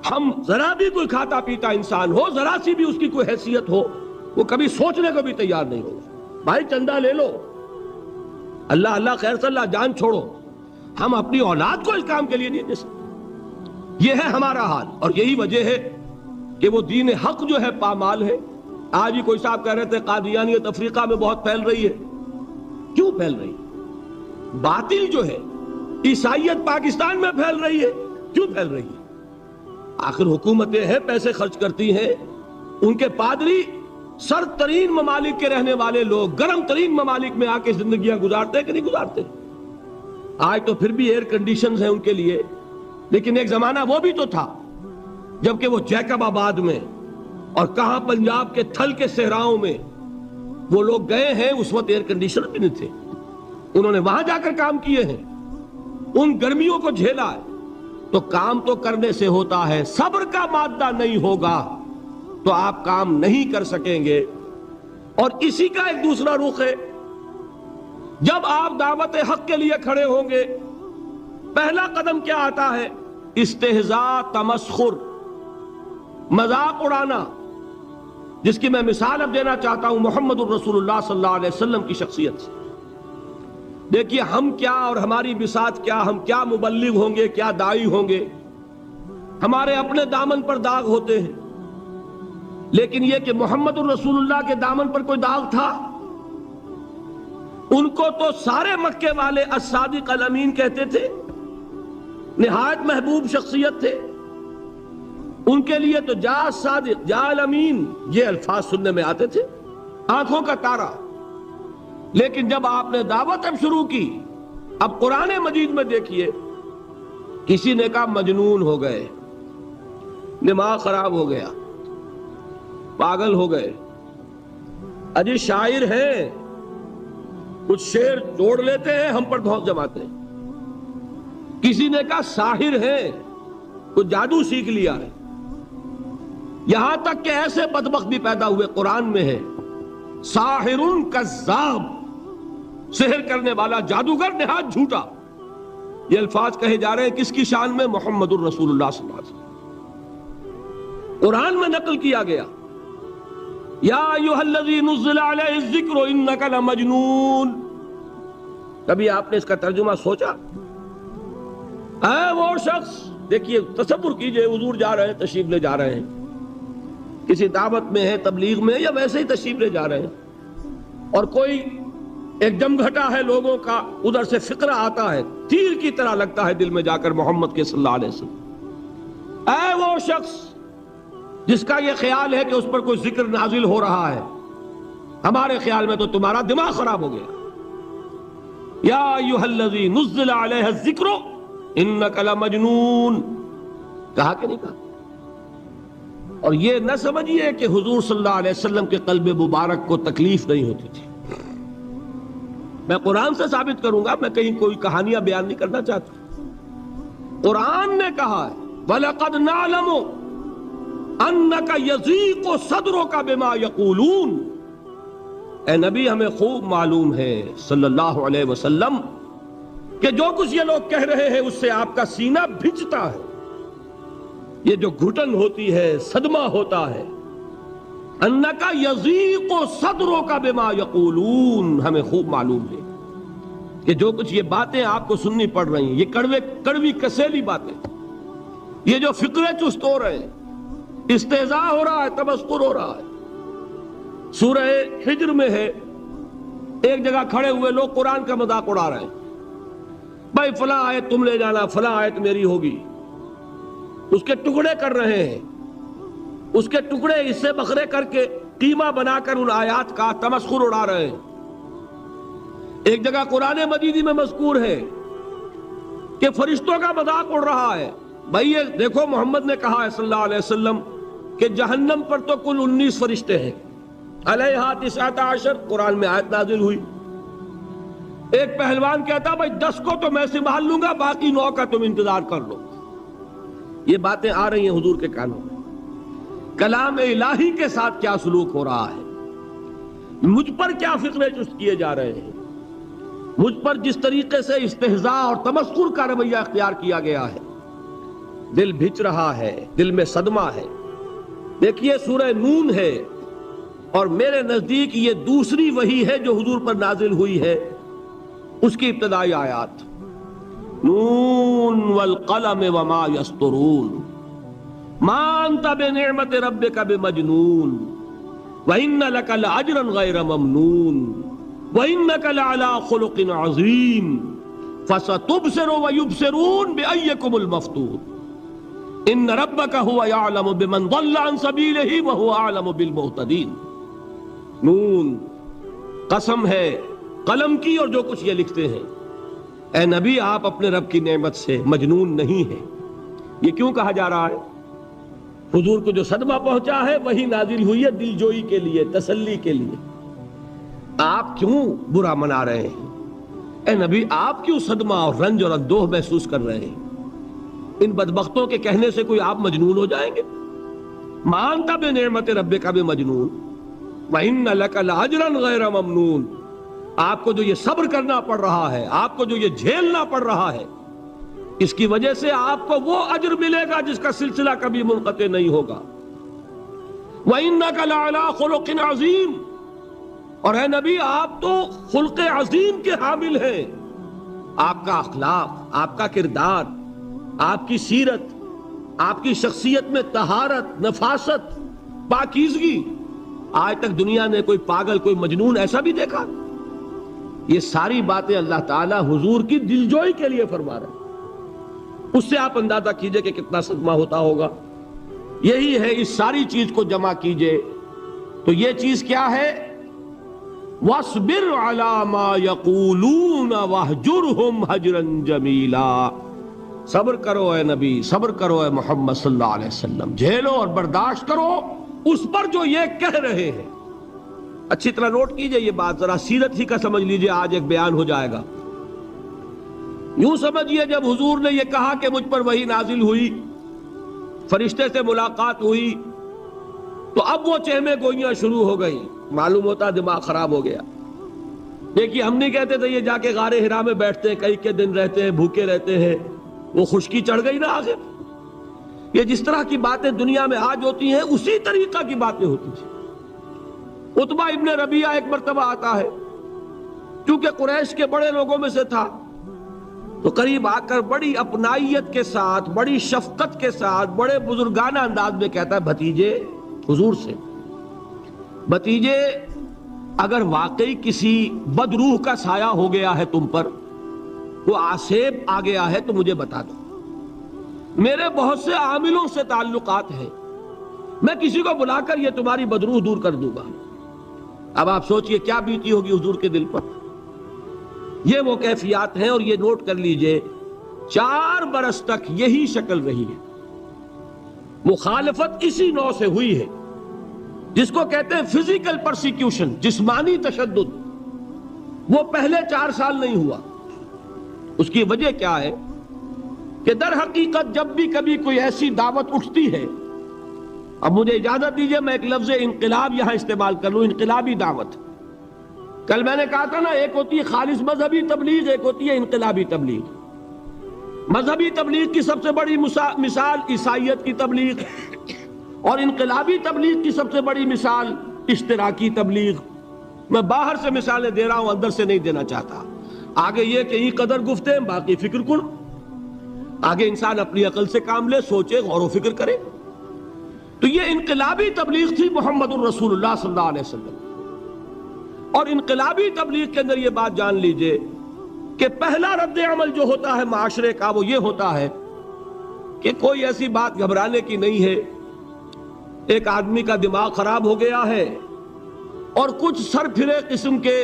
ہم ذرا بھی کوئی کھاتا پیتا انسان ہو، ذرا سی بھی اس کی کوئی حیثیت ہو، وہ کبھی سوچنے کو بھی تیار نہیں ہوگا. بھائی چندہ لے لو، اللہ اللہ خیر صلی اللہ، جان چھوڑو. ہم اپنی اولاد کو اس کام کے لیے نہیں دے سکتے. یہ ہے ہمارا حال، اور یہی وجہ ہے کہ وہ دین حق جو ہے پامال ہے. آج ہی کوئی صاحب کہہ رہے تھے قادیانیت افریقہ میں بہت پھیل رہی ہے. کیوں پھیل رہی ہے؟ باطل جو ہے. عیسائیت پاکستان میں پھیل رہی ہے. کیوں پھیل رہی ہے؟ آخر حکومتیں ہیں، پیسے خرچ کرتی ہیں، ان کے پادری سر ترین ممالک کے رہنے والے لوگ گرم ترین ممالک میں آ کے زندگیاں گزارتے ہیں کہ نہیں گزارتے؟ آج تو پھر بھی ایئر کنڈیشنز ہیں ان کے لیے، لیکن ایک زمانہ وہ بھی تو تھا جبکہ وہ جیکب آباد میں اور کہاں پنجاب کے تھل کے صحراؤں میں وہ لوگ گئے ہیں، اس وقت ایئر کنڈیشن بھی نہیں تھے. انہوں نے وہاں جا کر کام کیے ہیں، ان گرمیوں کو جھیلا ہے. تو کام تو کرنے سے ہوتا ہے، صبر کا مادہ نہیں ہوگا تو آپ کام نہیں کر سکیں گے. اور اسی کا ایک دوسرا رخ ہے، جب آپ دعوت حق کے لیے کھڑے ہوں گے پہلا قدم کیا آتا ہے؟ استہزاء، تمسخر، مذاق اڑانا، جس کی میں مثال اب دینا چاہتا ہوں محمد الرسول اللہ صلی اللہ علیہ وسلم کی شخصیت سے. دیکھیے ہم کیا اور ہماری بساط کیا، ہم کیا مبلغ ہوں گے، کیا داعی ہوں گے، ہمارے اپنے دامن پر داغ ہوتے ہیں، لیکن یہ کہ محمد الرسول اللہ کے دامن پر کوئی داغ تھا؟ ان کو تو سارے مکے والے الصادق الامین کہتے تھے، نہایت محبوب شخصیت تھے. ان کے لیے تو جا صادق، جا الامین، یہ الفاظ سننے میں آتے تھے، آنکھوں کا تارا. لیکن جب آپ نے دعوت اب شروع کی، اب قرآن مجید میں دیکھیے، کسی نے کہا مجنون ہو گئے، دماغ خراب ہو گیا، پاگل ہو گئے، اجی شاعر ہیں، کچھ شعر جوڑ لیتے ہیں، ہم پر دھوس جماتے ہیں. کسی نے کہا ساحر ہیں، کچھ جادو سیکھ لیا ہے. یہاں تک کہ ایسے بدبخت بھی پیدا ہوئے، قرآن میں ہے ساحر کذاب، سحر کرنے والا جادوگر نہایت جھوٹا. یہ الفاظ کہے جا رہے ہیں کس کی شان میں؟ محمد الرسول اللہ صلی اللہ علیہ وسلم. قرآن میں نقل کیا گیا، یا ایھا الذی نزل علیہ الذکر انک لمجنون. کبھی آپ نے اس کا ترجمہ سوچا؟ اے وہ شخص، دیکھیے تصور کیجئے، حضور جا رہے ہیں، تشریف لے جا رہے ہیں، کسی دعوت میں ہے، تبلیغ میں، یا ویسے ہی تشریف لے جا رہے ہیں، اور کوئی ایک جمگھٹا ہے لوگوں کا، ادھر سے فقرہ آتا ہے، تیر کی طرح لگتا ہے دل میں جا کر محمد کے صلی اللہ علیہ وسلم. اے وہ شخص جس کا یہ خیال ہے کہ اس پر کوئی ذکر نازل ہو رہا ہے، ہمارے خیال میں تو تمہارا دماغ خراب ہو گیا۔ یا ایھا الذی نزل علیہ الذکر انک لمجنون، کہا کہ نہیں کہا؟ اور یہ نہ سمجھیے کہ حضور صلی اللہ علیہ وسلم کے قلب مبارک کو تکلیف نہیں ہوتی تھی۔ میں قرآن سے ثابت کروں گا، میں کہیں کوئی کہانیاں بیان نہیں کرنا چاہتا۔ قرآن نے کہا ہے وَلَقَدْ نَعْلَمُ أَنَّكَ يَضِيقُ صَدْرُكَ بِمَا يَقُولُونَ، اے نبی ہمیں خوب معلوم ہے صلی اللہ علیہ وسلم کہ جو کچھ یہ لوگ کہہ رہے ہیں اس سے آپ کا سینہ بھجتا ہے، یہ جو گھٹن ہوتی ہے، صدمہ ہوتا ہے۔ انَّكَ يَضِيقُ صَدْرُكَ بِمَا يَقُولُونَ، ہمیں خوب معلوم ہے کہ جو کچھ یہ باتیں آپ کو سننی پڑ رہی ہیں، یہ کڑوی کسیلی باتیں، یہ جو فقرے چست ہو رہے ہیں، استہزاء ہو رہا ہے، تمسخر ہو رہا ہے۔ سورہ ہجر میں ہے، ایک جگہ کھڑے ہوئے لوگ قرآن کا مذاق اڑا رہے ہیں، بھائی فلاں آیت تم لے جانا، فلاں آیت میری ہوگی، اس کے ٹکڑے کر رہے ہیں، اس کے ٹکڑے حصے بکھرے کر کے قیمہ بنا کر ان آیات کا تمسخر اڑا رہے ہیں۔ ایک جگہ قرآن مجیدی میں مذکور ہے کہ فرشتوں کا مذاق اڑ رہا ہے، بھائی یہ دیکھو محمد نے کہا ہے صلی اللہ علیہ وسلم کہ جہنم پر تو کل 19 فرشتے ہیں، علیہا 19 قرآن میں آیت نازل ہوئی۔ ایک پہلوان کہتا بھائی 10 کو تو میں سنبھال لوں گا، باقی 9 کا تم انتظار کر لو۔ یہ باتیں آ رہی ہیں حضور کے کانوں میں، کلام الہی کے ساتھ کیا سلوک ہو رہا ہے، مجھ پر کیا فقرے چست کیے جا رہے ہیں، مجھ پر جس طریقے سے استہزاء اور تمسخر کا رویہ اختیار کیا گیا ہے، دل بھج رہا ہے، دل میں صدمہ ہے۔ دیکھیے سورہ نون ہے، اور میرے نزدیک یہ دوسری وحی ہے جو حضور پر نازل ہوئی ہے، اس کی ابتدائی آیات، نون والقلم وما یسطرون ما انت بنعمت ربک بمجنون وَإِنَّ لَكَ لَأَجْرًا غَيْرَ مَمْنُونٍ وَإِنَّكَ لَعَلَىٰ خُلُقٍ عَظِيمٍ فَسَتُبْصِرُ وَيُبْصِرُونَ بِأَيِّكُمُ الْمَفْتُونُ إِنَّ رَبَّكَ هُوَ يَعْلَمُ بِمَنْ ضَلَّ عَنْ سَبِيلِهِ وَهُوَ أَعْلَمُ بِالْمُهْتَدِينَ۔ نون، قسم ہے قلم کی اور جو کچھ یہ لکھتے ہیں۔ اے نبی آپ اپنے رب کی نعمت سے مجنون نہیں ہیں۔ یہ کیوں کہا جا رہا ہے؟ حضور کو جو صدمہ پہنچا ہے وہی نازل ہوئی ہے دل جوئی کے لیے، تسلی کے لیے۔ آپ کیوں برا منا رہے ہیں؟ اے نبی آپ کیوں صدمہ اور رنج اور اندوہ محسوس کر رہے ہیں؟ ان بدبختوں کے کہنے سے کوئی آپ مجنون ہو جائیں گے؟ مَا أَنْتَ بِنِعْمَتِ رَبِّكَ بِمَجْنُونٍ وَإِنَّ لَكَ لَأَجْرًا غَيْرَ مَمْنُونٍ۔ آپ کو جو یہ صبر کرنا پڑ رہا ہے، آپ کو جو یہ جھیلنا پڑ رہا ہے، اس کی وجہ سے آپ کو وہ اجر ملے گا جس کا سلسلہ کبھی منقطع نہیں ہوگا۔ وَإِنَّكَ لَعَلَىٰ خُلُقٍ عَظِيمٍ، اور اے نبی آپ تو خلق عظیم کے حامل ہیں۔ آپ کا اخلاق، آپ کا کردار، آپ کی سیرت، آپ کی شخصیت میں طہارت، نفاست، پاکیزگی، آج تک دنیا نے کوئی پاگل، کوئی مجنون ایسا بھی دیکھا؟ یہ ساری باتیں اللہ تعالیٰ حضور کی دلجوئی کے لیے فرما رہے ہیں۔ اس سے آپ اندازہ کیجئے کہ کتنا صدمہ ہوتا ہوگا۔ یہی ہے، اس ساری چیز کو جمع کیجئے تو یہ چیز کیا ہے؟ وَاصْبِرْ عَلَىٰ مَا يَقُولُونَ وَاهْجُرْهُمْ هَجْرًا جَمِيلًا۔ صبر کرو اے نبی، صبر کرو اے محمد صلی اللہ علیہ وسلم، جھیلو اور برداشت کرو اس پر جو یہ کہہ رہے ہیں۔ اچھی طرح نوٹ کیجئے یہ بات، ذرا سیرت ہی کا سمجھ لیجئے، آج ایک بیان ہو جائے گا۔ یوں سمجھیے جب حضور نے یہ کہا کہ مجھ پر وحی نازل ہوئی، فرشتے سے ملاقات ہوئی، تو اب وہ چہمے گوئیاں شروع ہو گئی۔ معلوم ہوتا دماغ خراب ہو گیا۔ دیکھیے ہم نہیں کہتے تھے یہ جا کے غار حرا میں بیٹھتے ہیں، کئی کے دن رہتے ہیں، بھوکے رہتے ہیں، وہ خشکی چڑھ گئی نا آخر۔ یہ جس طرح کی باتیں دنیا میں آج ہوتی ہیں اسی طریقہ کی باتیں ہوتی تھی۔ عتبہ ابن ربیعہ ایک مرتبہ آتا ہے، چونکہ قریش کے بڑے لوگوں میں سے تھا، تو قریب آ کر بڑی اپنائیت کے ساتھ، بڑی شفقت کے ساتھ، بڑے بزرگانہ انداز میں کہتا ہے بھتیجے، حضور سے، بھتیجے اگر واقعی کسی بد روح کا سایہ ہو گیا ہے تم پر، وہ آسیب آ گیا ہے تو مجھے بتا دو۔ میرے بہت سے عاملوں سے تعلقات ہیں، میں کسی کو بلا کر یہ تمہاری بدروح دور کر دوں گا۔ اب آپ سوچئے کیا بیتی ہوگی حضور کے دل پر. یہ وہ کیفیات ہیں، اور یہ نوٹ کر لیجئے 4 برس تک یہی شکل رہی ہے. مخالفت اسی نوع سے ہوئی ہے جس کو کہتے ہیں فزیکل پرسیکیوشن، جسمانی تشدد. وہ پہلے 4 سال نہیں ہوا. اس کی وجہ کیا ہے کہ در حقیقت جب بھی کبھی کوئی ایسی دعوت اٹھتی ہے، اب مجھے اجازت دیجئے میں ایک لفظ انقلاب یہاں استعمال کر لوں، انقلابی دعوت. کل میں نے کہا تھا نا، ایک ہوتی ہے خالص مذہبی تبلیغ، ایک ہوتی ہے انقلابی تبلیغ. مذہبی تبلیغ کی سب سے بڑی مثال عیسائیت کی تبلیغ، اور انقلابی تبلیغ کی سب سے بڑی مثال اشتراکی تبلیغ. میں باہر سے مثالیں دے رہا ہوں، اندر سے نہیں دینا چاہتا. آگے یہ کہ یہ قدر گفتیں باقی فکر کن. آگے انسان اپنی عقل سے کام لے، سوچے، غور و فکر کرے. تو یہ انقلابی تبلیغ تھی محمد الرسول اللہ صلی اللہ علیہ وسلم. اور انقلابی تبلیغ کے اندر یہ بات جان لیجئے کہ پہلا رد عمل جو ہوتا ہے معاشرے کا وہ یہ ہوتا ہے کہ کوئی ایسی بات گھبرانے کی نہیں ہے. ایک آدمی کا دماغ خراب ہو گیا ہے اور کچھ سر پھرے قسم کے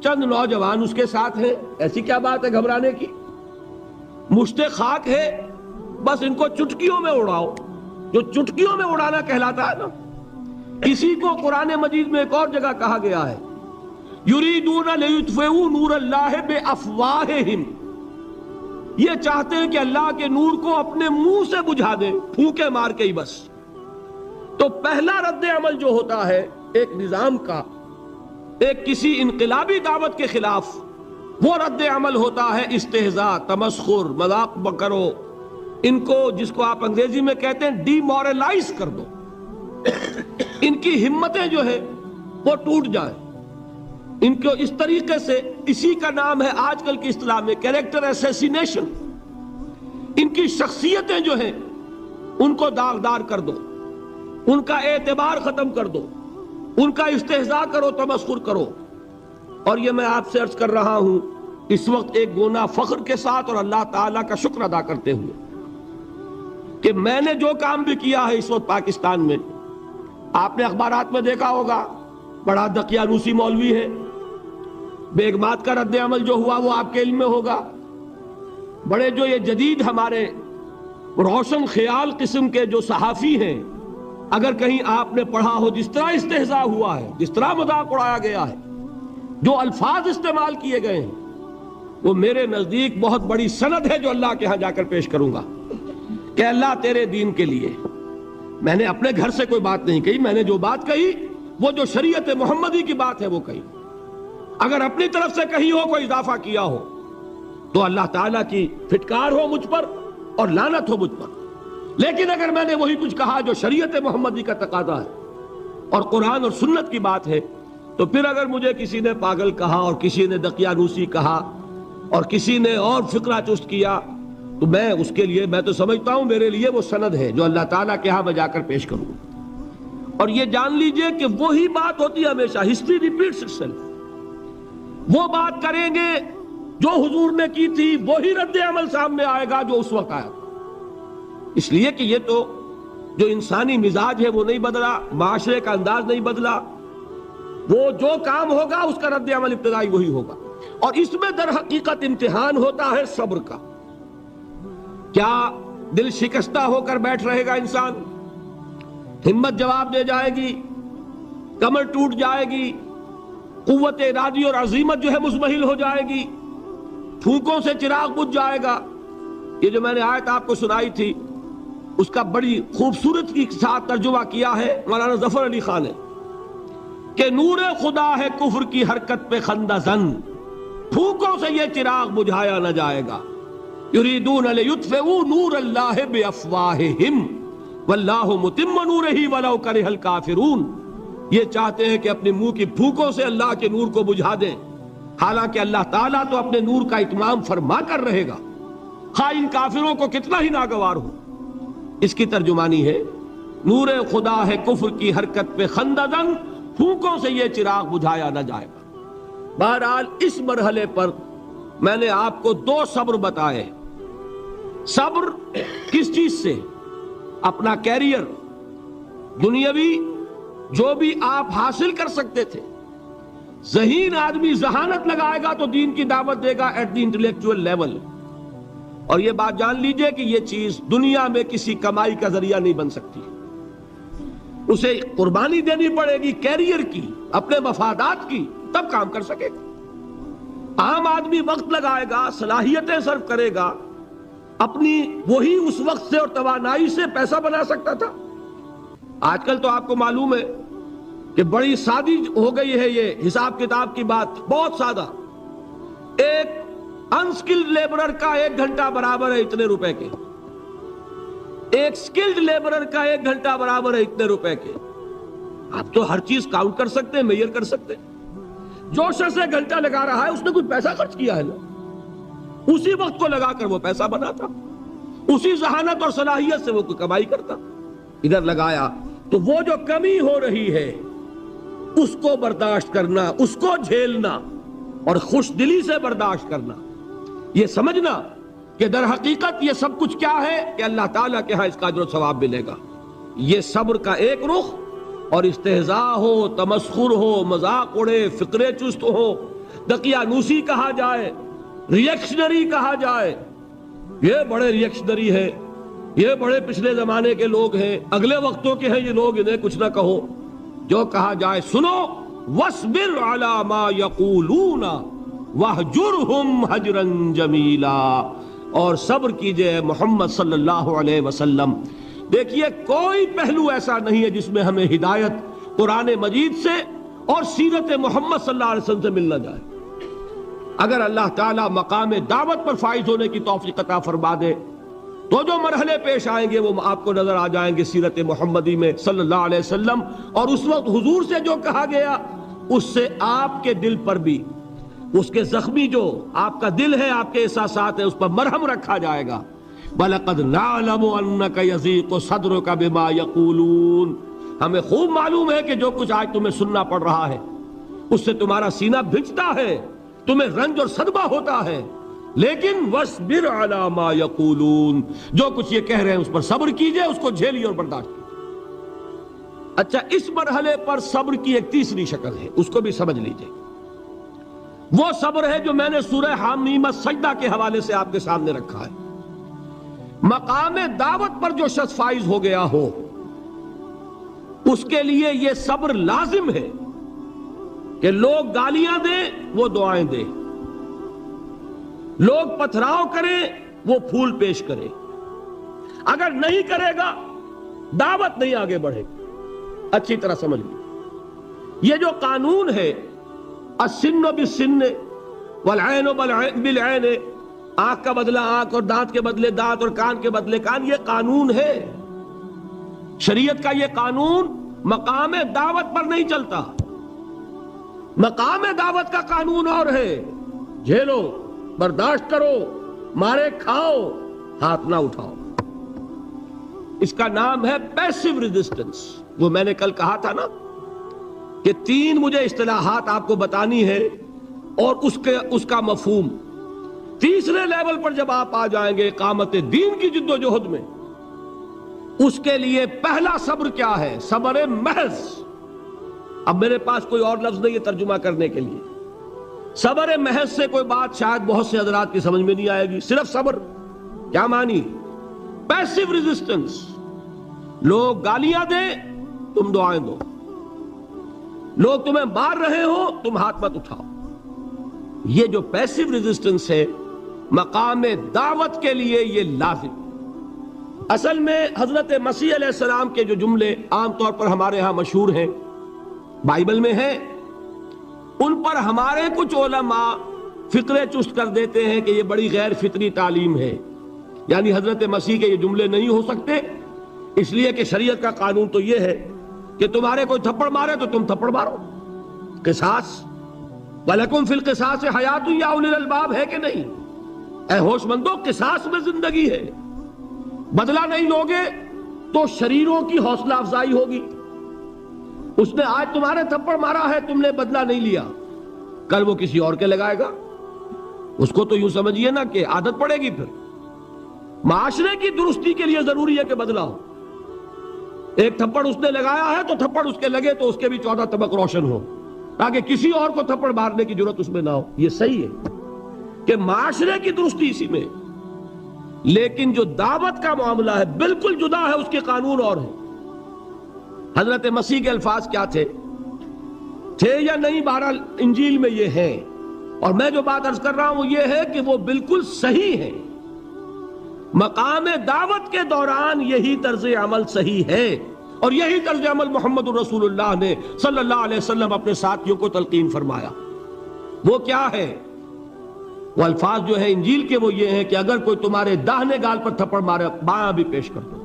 چند نوجوان اس کے ساتھ ہیں، ایسی کیا بات ہے گھبرانے کی؟ مشت خاک ہے، بس ان کو چٹکیوں میں اڑاؤ. جو چٹکیوں میں اڑانا کہلاتا ہے نا، اسی کو قرآن مجید میں ایک اور جگہ کہا گیا ہے، یریدون لیطفئوا نور اللہ بافواہہم. یہ چاہتے ہیں کہ اللہ کے نور کو اپنے منہ سے بجھا دیں، پھونکے مار کے ہی بس. تو پہلا رد عمل جو ہوتا ہے ایک نظام کا، ایک کسی انقلابی دعوت کے خلاف، وہ رد عمل ہوتا ہے استہزاء، تمسخر، مذاق کرو. ان کو، جس کو آپ انگریزی میں کہتے ہیں ڈی مورلائز کر دو. ان کی ہمتیں جو ہے وہ ٹوٹ جائیں. ان کو اس طریقے سے، اسی کا نام ہے آج کل کی اصطلاح میں کیریکٹر اسیسینیشن. ان کی شخصیتیں جو ہیں ان کو داغدار کر دو، ان کا اعتبار ختم کر دو، ان کا استہزاء کرو، تمسخر کرو. اور یہ میں آپ سے عرض کر رہا ہوں اس وقت ایک گونا فخر کے ساتھ اور اللہ تعالیٰ کا شکر ادا کرتے ہوئے کہ میں نے جو کام بھی کیا ہے اس وقت پاکستان میں، آپ نے اخبارات میں دیکھا ہوگا، بڑا دقیانوسی مولوی ہے. بیگمات کا رد عمل جو ہوا وہ آپ کے علم میں ہوگا. بڑے جو یہ جدید ہمارے روشن خیال قسم کے جو صحافی ہیں، اگر کہیں آپ نے پڑھا ہو جس طرح استہزاء ہوا ہے، جس طرح مذاق اڑایا گیا ہے، جو الفاظ استعمال کیے گئے ہیں، وہ میرے نزدیک بہت بڑی سند ہے جو اللہ کے ہاں جا کر پیش کروں گا کہ اللہ تیرے دین کے لیے. میں نے اپنے گھر سے کوئی بات نہیں کہی، میں نے جو بات کہی وہ جو شریعت محمدی کی بات ہے وہ کہی. اگر اپنی طرف سے کہیں ہو کوئی اضافہ کیا ہو تو اللہ تعالیٰ کی پھٹکار ہو مجھ پر اور لعنت ہو مجھ پر. لیکن اگر میں نے وہی کچھ کہا جو شریعت محمدی کا تقاضا ہے اور قرآن اور سنت کی بات ہے، تو پھر اگر مجھے کسی نے پاگل کہا اور کسی نے دقیانوسی کہا اور کسی نے اور فقرہ چست کیا، تو میں اس کے لیے، میں تو سمجھتا ہوں میرے لیے وہ سند ہے جو اللہ تعالیٰ کے ہاں میں جا کر پیش کروں. اور یہ جان لیجئے کہ وہی بات ہوتی ہے ہمیشہ، ہسٹری ریپیٹس اٹسیلف. وہ بات کریں گے جو حضور نے کی تھی، وہی رد عمل سامنے آئے گا جو اس وقت آیا تھا. اس لیے کہ یہ تو جو انسانی مزاج ہے وہ نہیں بدلا، معاشرے کا انداز نہیں بدلا. وہ جو کام ہوگا اس کا رد عمل ابتدائی وہی ہوگا. اور اس میں در حقیقت امتحان ہوتا ہے صبر کا. کیا دل شکستہ ہو کر بیٹھ رہے گا انسان؟ ہمت جواب دے جائے گی، کمر ٹوٹ جائے گی، قوت ارادی اور عزیمت جو ہے مزمحل ہو جائے گی، پھونکوں سے چراغ بجھ جائے گا. یہ جو میں نے آیت آپ کو سنائی تھی اس کا بڑی خوبصورت کے ساتھ ترجمہ کیا ہے مولانا ظفر علی خان نے کہ نور خدا ہے کفر کی حرکت پہ خندہ زن، پھونکوں سے یہ چراغ بجھایا نہ جائے گا. یریدون لیطفئوا نور اللہ بافواہہم واللہ متم نورہ ولو کرہ الکافرون. یہ چاہتے ہیں کہ اپنے منہ کی پھونکوں سے اللہ کے نور کو بجھا دیں، حالانکہ اللہ تعالیٰ تو اپنے نور کا اتمام فرما کر رہے گا، خواہ ان کافروں کو کتنا ہی ناگوار ہو. اس کی ترجمانی ہے نور خدا ہے کفر کی حرکت پہ خندہ زن، پھونکوں سے یہ چراغ بجھایا نہ جائے گا. بہرحال اس مرحلے پر میں نے آپ کو 2 صبر بتائے. صبر کس چیز سے؟ اپنا کیریئر دنیاوی جو بھی آپ حاصل کر سکتے تھے ذہین آدمی ذہانت لگائے گا تو دین کی دعوت دے گا ایٹ دی انٹلیکچوئل لیول. اور یہ بات جان لیجئے کہ یہ چیز دنیا میں کسی کمائی کا ذریعہ نہیں بن سکتی. اسے قربانی دینی پڑے گی کیریئر کی، اپنے مفادات کی، تب کام کر سکے گا. عام آدمی وقت لگائے گا، صلاحیتیں صرف کرے گا، اپنی وہی اس وقت سے اور توانائی سے پیسہ بنا سکتا تھا. آج کل تو آپ کو معلوم ہے کہ بڑی سادی ہو گئی ہے یہ حساب کتاب کی بات، بہت سادہ. ایک انسکلڈ لیبرر کا 1 گھنٹہ برابر ہے اتنے روپے کے، ایک سکلڈ لیبرر کا 1 گھنٹہ برابر ہے اتنے روپے کے. آپ تو ہر چیز کاؤنٹ کر سکتے ہیں، میئر کر سکتے ہیں. جو شخص 1 گھنٹہ لگا رہا ہے اس نے کچھ پیسہ خرچ کیا ہے نا، اسی وقت کو لگا کر وہ پیسہ بناتا، اسی ذہانت اور صلاحیت سے وہ کوئی کمائی کرتا. ادھر لگایا تو وہ جو کمی ہو رہی ہے اس کو برداشت کرنا، اس کو جھیلنا اور خوش دلی سے برداشت کرنا، یہ سمجھنا کہ در حقیقت یہ سب کچھ کیا ہے کہ اللہ تعالیٰ کے ہاں اس کا اجر و ثواب ملے گا. یہ صبر کا ایک رخ، اور استہزاء ہو، تمسخر ہو، مذاق اڑے، فقرے چست ہو، دقیانوسی کہا جائے، ریئیکشنری کہا جائے، یہ بڑے ریئیکشنری ہے، یہ بڑے پچھلے زمانے کے لوگ ہیں، اگلے وقتوں کے ہیں یہ لوگ، انہیں کچھ نہ کہو. جو کہا جائے سنو. وَاصْبِرْ عَلَى مَا يَقُولُونَ وَاهْجُرْهُمْ هَجْرًا جَمِيلًا. اور صبر کیجئے محمد صلی اللہ علیہ وسلم. دیکھیے کوئی پہلو ایسا نہیں ہے جس میں ہمیں ہدایت قرآن مجید سے اور سیرت محمد صلی اللہ علیہ وسلم سے مل نہ جائے. اگر اللہ تعالیٰ مقام دعوت پر فائز ہونے کی توفیق عطا فرما دے تو جو مرحلے پیش آئیں گے وہ آپ کو نظر آ جائیں گے سیرت محمدی میں صلی اللہ علیہ وسلم. اور اس وقت حضور سے جو کہا گیا اس سے آپ کے دل پر بھی، اس کے زخمی جو آپ کا دل ہے، آپ کے احساسات ہیں، اس پر مرہم رکھا جائے گا. وَلَقَدْ نَعْلَمُ أَنَّكَ يَضِيقُ صَدْرُكَ بِمَا يَقُولُونَ. ہمیں خوب معلوم ہے کہ جو کچھ آج تمہیں سننا پڑ رہا ہے اس سے تمہارا سینہ بھجتا ہے، تمہیں رنج اور صدمہ ہوتا ہے. لیکن وَاصْبِرْ عَلَى مَا يَقُولُونَ، جو کچھ یہ کہہ رہے ہیں اس پر صبر کیجئے، اس کو جھیلیے اور برداشت کیجئے. اچھا، اس مرحلے پر صبر کی ایک تیسری شکل ہے، اس کو بھی سمجھ لیجئے. وہ صبر ہے جو میں نے سورہ حامیم السجدہ کے حوالے سے آپ کے سامنے رکھا ہے. مقام دعوت پر جو شخص فائز ہو گیا ہو اس کے لیے یہ صبر لازم ہے کہ لوگ گالیاں دیں وہ دعائیں دیں، لوگ پتھراؤ کریں وہ پھول پیش کرے. اگر نہیں کرے گا دعوت نہیں آگے بڑھے گی. اچھی طرح سمجھ لیجیے، یہ جو قانون ہے السن بالسن والعین بالعین، آنکھ کا بدلہ آنکھ اور دانت کے بدلے دانت اور کان کے بدلے کان، یہ قانون ہے. شریعت کا یہ قانون مقام دعوت پر نہیں چلتا. مقام دعوت کا قانون اور ہے، جھیلو، برداشت کرو، مارے کھاؤ، ہاتھ نہ اٹھاؤ. اس کا نام ہے پیسو ریزسٹنس. وہ میں نے کل کہا تھا نا کہ 3 مجھے اصطلاحات آپ کو بتانی ہے اور اس کا مفہوم. تیسرے لیول پر جب آپ آ جائیں گے اقامت دین کی جد و جہد میں، اس کے لیے پہلا صبر کیا ہے؟ صبر محض. اب میرے پاس کوئی اور لفظ نہیں ہے ترجمہ کرنے کے لیے. صبر محض سے کوئی بات شاید بہت سے حضرات کی سمجھ میں نہیں آئے گی. صرف صبر کیا معنی؟ Passive resistance. لوگ گالیاں دیں تم دعائیں دو، لوگ تمہیں مار رہے ہو تم ہاتھ مت اٹھاؤ. یہ جو پیسو ریزسٹنس ہے مقام دعوت کے لیے یہ لازم. اصل میں حضرت مسیح علیہ السلام کے جو جملے عام طور پر ہمارے ہاں مشہور ہیں، بائبل میں ہیں، ان پر ہمارے کچھ علماء فقرے چست کر دیتے ہیں کہ یہ بڑی غیر فطری تعلیم ہے، یعنی حضرت مسیح کے یہ جملے نہیں ہو سکتے، اس لیے کہ شریعت کا قانون تو یہ ہے کہ تمہارے کوئی تھپڑ مارے تو تم تھپڑ مارو. قصاص، وَلَكُمْ فِي الْقِصَاصِ حَيَاتٌ يَا أُولِي الْأَلْبَابِ، ہے کہ نہیں؟ اے ہوش مندو، قصاص میں زندگی ہے. بدلہ نہیں لوگے تو شریروں کی حوصلہ افزائی ہوگی. اس نے آج تمہارے تھپڑ مارا ہے، تم نے بدلہ نہیں لیا، کل وہ کسی اور کے لگائے گا. اس کو تو یوں سمجھیے نا کہ عادت پڑے گی. پھر معاشرے کی درستی کے لیے ضروری ہے کہ بدلہ ہو. ایک تھپڑ اس نے لگایا ہے تو تھپڑ اس کے لگے تو اس کے بھی 14 طبق روشن ہو. تاکہ کسی اور کو تھپڑ مارنے کی ضرورت اس میں نہ ہو. یہ صحیح ہے کہ معاشرے کی درستی اسی میں، لیکن جو دعوت کا معاملہ ہے بالکل جدا ہے، اس کے قانون اور ہیں. حضرت مسیح کے الفاظ کیا تھے یا نہیں؟ بہرحال انجیل میں یہ ہے، اور میں جو بات عرض کر رہا ہوں وہ یہ ہے کہ وہ بالکل صحیح ہے. مقام دعوت کے دوران یہی طرز عمل صحیح ہے، اور یہی طرز عمل محمد الرسول اللہ نے صلی اللہ علیہ وسلم اپنے ساتھیوں کو تلقین فرمایا. وہ کیا ہے؟ وہ الفاظ جو ہے انجیل کے وہ یہ ہیں کہ اگر کوئی تمہارے داہنے گال پر تھپڑ مارے بایاں بھی پیش کر دو.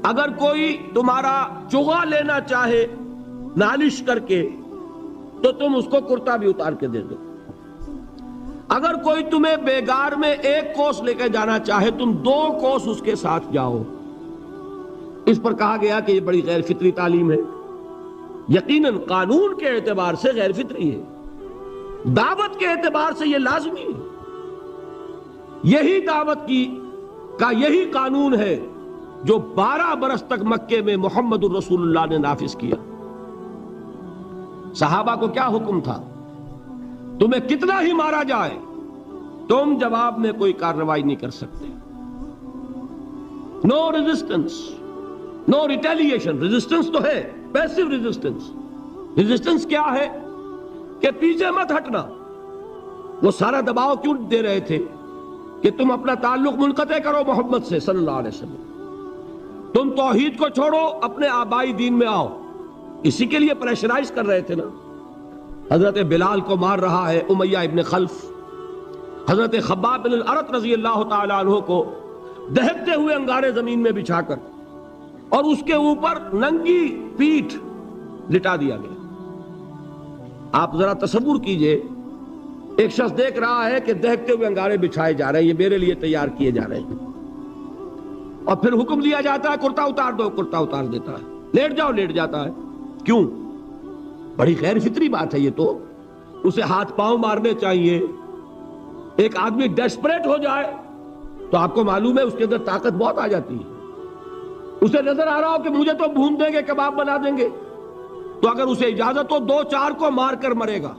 اگر کوئی تمہارا چغا لینا چاہے نالش کر کے تو تم اس کو کرتا بھی اتار کے دے دو. اگر کوئی تمہیں بیگار میں 1 کوس لے کے جانا چاہے تم 2 کوس اس کے ساتھ جاؤ. اس پر کہا گیا کہ یہ بڑی غیر فطری تعلیم ہے. یقیناً قانون کے اعتبار سے غیر فطری ہے، دعوت کے اعتبار سے یہ لازمی ہے. یہی دعوت کا یہی قانون ہے جو 12 برس تک مکے میں محمد الرسول اللہ نے نافذ کیا. صحابہ کو کیا حکم تھا؟ تمہیں کتنا ہی مارا جائے تم جواب میں کوئی کارروائی نہیں کر سکتے. نو ریزسٹنس، نو ریٹیلیشن. ریزسٹنس تو ہے، پیسو ریزسٹنس. ریزسٹنس کیا ہے؟ کہ پیچھے مت ہٹنا. وہ سارا دباؤ کیوں دے رہے تھے؟ کہ تم اپنا تعلق منقطع کرو محمد سے صلی اللہ علیہ وسلم. تم توحید کو چھوڑو، اپنے آبائی دین میں آؤ. اسی کے لیے پریشرائز کر رہے تھے نا. حضرت بلال کو مار رہا ہے امیہ ابن خلف، حضرت خباب بن الارت رضی اللہ تعالی عنہ کو دہکتے ہوئے انگارے زمین میں بچھا کر اور اس کے اوپر ننگی پیٹھ لٹا دیا گیا. آپ ذرا تصور کیجئے، ایک شخص دیکھ رہا ہے کہ دہکتے ہوئے انگارے بچھائے جا رہے ہیں، یہ میرے لیے تیار کیے جا رہے ہیں، اور پھر حکم دیا جاتا ہے کرتا اتار دو، کرتا اتار دیتا ہے. لیٹ جاؤ، لیٹ جاتا ہے. کیوں؟ بڑی غیر فطری بات ہے یہ. تو اسے ہاتھ پاؤں مارنے چاہیے. ایک آدمی ڈیسپریٹ ہو جائے تو آپ کو معلوم ہے اس کے اندر طاقت بہت آ جاتی ہے. اسے نظر آ رہا ہو کہ مجھے تو بھون دیں گے، کباب بنا دیں گے، تو اگر اسے اجازت ہو 2-4 کو مار کر مرے گا.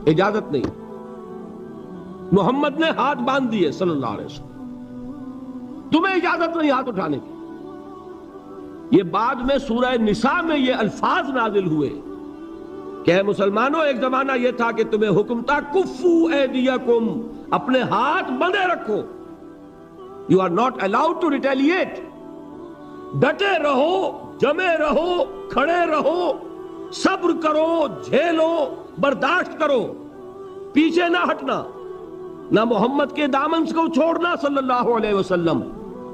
اجازت نہیں. محمد نے ہاتھ باندھ دیے صلی اللہ علیہ وسلم. تمہیں اجازت نہیں ہاتھ اٹھانے کی. یہ بعد میں سورہ نساء میں یہ الفاظ نازل ہوئے کہ اے مسلمانوں، ایک زمانہ یہ تھا کہ تمہیں حکم تھا کفو ایدیکم، اپنے ہاتھ بندھے رکھو. You are not allowed to retaliate. ڈٹے رہو، جمے رہو، کھڑے رہو، صبر کرو، جھیلو، برداشت کرو، پیچھے نہ ہٹنا. نہ محمد کے دامن کو چھوڑنا صلی اللہ علیہ وسلم،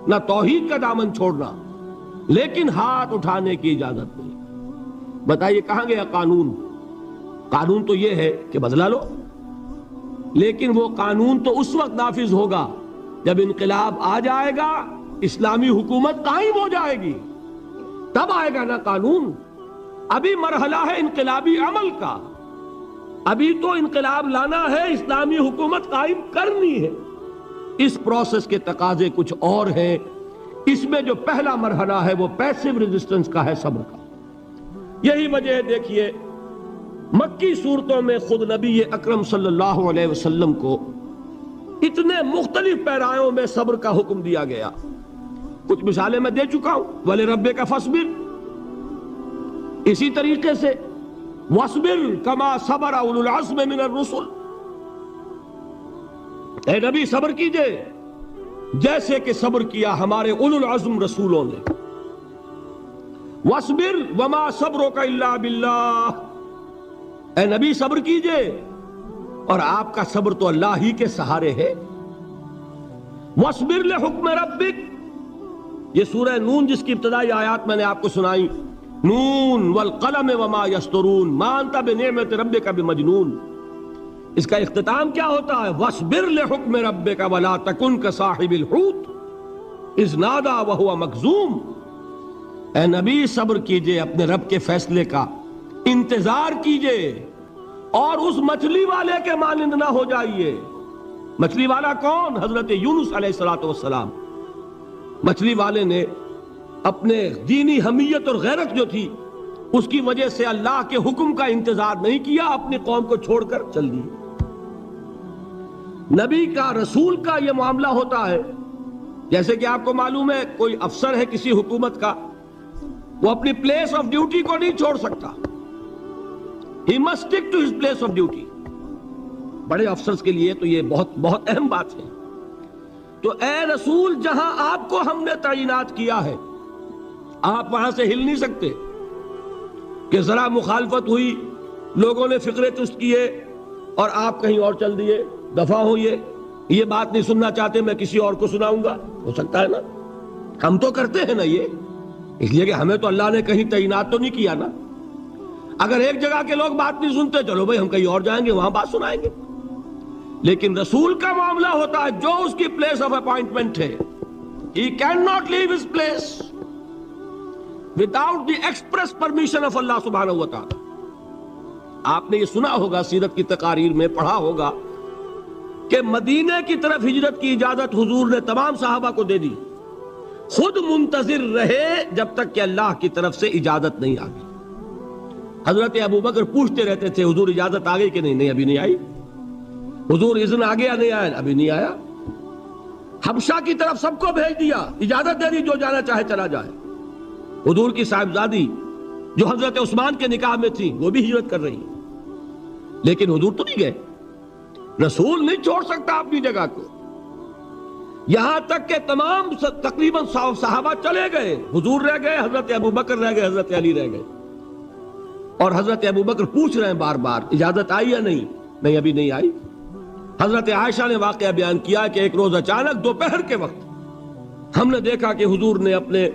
نہ توحید کا دامن چھوڑنا، لیکن ہاتھ اٹھانے کی اجازت نہیں. بتائیے کہاں گیا قانون؟ قانون تو یہ ہے کہ بدلا لو، لیکن وہ قانون تو اس وقت نافذ ہوگا جب انقلاب آ جائے گا، اسلامی حکومت قائم ہو جائے گی، تب آئے گا نا قانون. ابھی مرحلہ ہے انقلابی عمل کا. ابھی تو انقلاب لانا ہے، اسلامی حکومت قائم کرنی ہے. اس پروسیس کے تقاضے کچھ اور ہیں. اس میں جو پہلا مرحلہ ہے وہ پیسو ریزسٹنس کا ہے، صبر کا. یہی وجہ ہے دیکھیے مکی صورتوں میں خود نبی اکرم صلی اللہ علیہ وسلم کو اتنے مختلف پیرایوں میں صبر کا حکم دیا گیا. کچھ مثالیں میں دے چکا ہوں. وَلِرَبِّكَ فَاصْبِرْ، اسی طریقے سے وَاصْبِرْ كَمَا صَبَرَ أُولُو الْعَزْمِ مِنَ الرُّسُلِ، اے نبی صبر کیجئے جیسے کہ صبر کیا ہمارے اولو العزم رسولوں نے. وَاصْبِرْ وَمَا صَبْرُكَ إِلَّا بِاللَّهِ، اے نبی صبر کیجئے اور آپ کا صبر تو اللہ ہی کے سہارے ہے. وَاصْبِرْ لِحُكْمِ رَبِّكَ، یہ سورہ نون جس کی ابتدائی آیات میں نے آپ کو سنائی، نون والقلم وما يسطرون ما انت بنعمت ربك بمجنون، اس کا اختتام کیا ہوتا ہے؟ وَاصْبِرْ لِحُكْمِ رَبِّكَ وَلَا تَكُنْ كَصَاحِبِ الْحُوتِ إِذْ نَادَىٰ وَهُوَ مَكْظُومٌ، اے نبی صبر کیجئے اپنے رب کے فیصلے کا، انتظار کیجئے اور اس مچھلی والے کے مانند نہ ہو جائیے. مچھلی والا کون؟ حضرت یونس علیہ السلام. مچھلی والے نے اپنے دینی حمیت اور غیرت جو تھی اس کی وجہ سے اللہ کے حکم کا انتظار نہیں کیا، اپنی قوم کو چھوڑ کر چل دیے۔ نبی کا، رسول کا یہ معاملہ ہوتا ہے، جیسے کہ آپ کو معلوم ہے کوئی افسر ہے کسی حکومت کا، وہ اپنی پلیس آف ڈیوٹی کو نہیں چھوڑ سکتا، he must stick to his place of duty۔ بڑے افسرز کے لیے تو یہ بہت بہت اہم بات ہے۔ تو اے رسول، جہاں آپ کو ہم نے تعینات کیا ہے، آپ وہاں سے ہل نہیں سکتے کہ ذرا مخالفت ہوئی، لوگوں نے فقرے چست کیے اور آپ کہیں اور چل دیے، دفع ہوئیے، یہ بات نہیں سننا چاہتے، میں کسی اور کو سناؤں گا۔ ہو سکتا ہے نا؟ ہم تو کرتے ہیں نا یہ، اس لیے کہ ہمیں تو اللہ نے کہیں تعینات تو نہیں کیا نا۔ اگر ایک جگہ کے لوگ بات نہیں سنتے، چلو بھائی ہم کہیں اور جائیں گے، وہاں بات سنائیں گے۔ لیکن رسول کا معاملہ ہوتا ہے، جو اس کی پلیس آف اپوائنٹمنٹ ہے، he cannot leave his place without the express permission of اللہ سبحانہ و تعالی۔ آپ نے یہ سنا ہوگا، سیرت کی تقاریر میں پڑھا ہوگا کہ مدینے کی طرف ہجرت کی اجازت حضور نے تمام صحابہ کو دے دی، خود منتظر رہے جب تک کہ اللہ کی طرف سے اجازت نہیں آ گئی۔ حضرت ابوبکر پوچھتے رہتے تھے، حضور اجازت آ گئی کہ نہیں؟ نہیں ابھی نہیں آئی۔ حضور اذن آ گیا؟ نہیں آیا، ابھی نہیں آیا۔ حبشہ کی طرف سب کو بھیج دیا، اجازت دے دی، جو جانا چاہے چلا جائے۔ حضور کی صاحبزادی جو حضرت عثمان کے نکاح میں تھی، وہ بھی ہجرت کر رہی ہیں، لیکن حضور تو نہیں گئے۔ رسول نہیں چھوڑ سکتا اپنی جگہ کو، یہاں تک کہ تمام تقریباً صحابہ چلے گئے، حضور رہ گئے، حضرت ابوبکر رہ گئے، حضرت علی رہ گئے، اور حضرت ابوبکر پوچھ رہے ہیں بار بار اجازت آئی یا نہیں؟ نہیں ابھی نہیں آئی۔ حضرت عائشہ نے واقعہ بیان کیا کہ ایک روز اچانک دوپہر کے وقت ہم نے دیکھا کہ حضور نے اپنے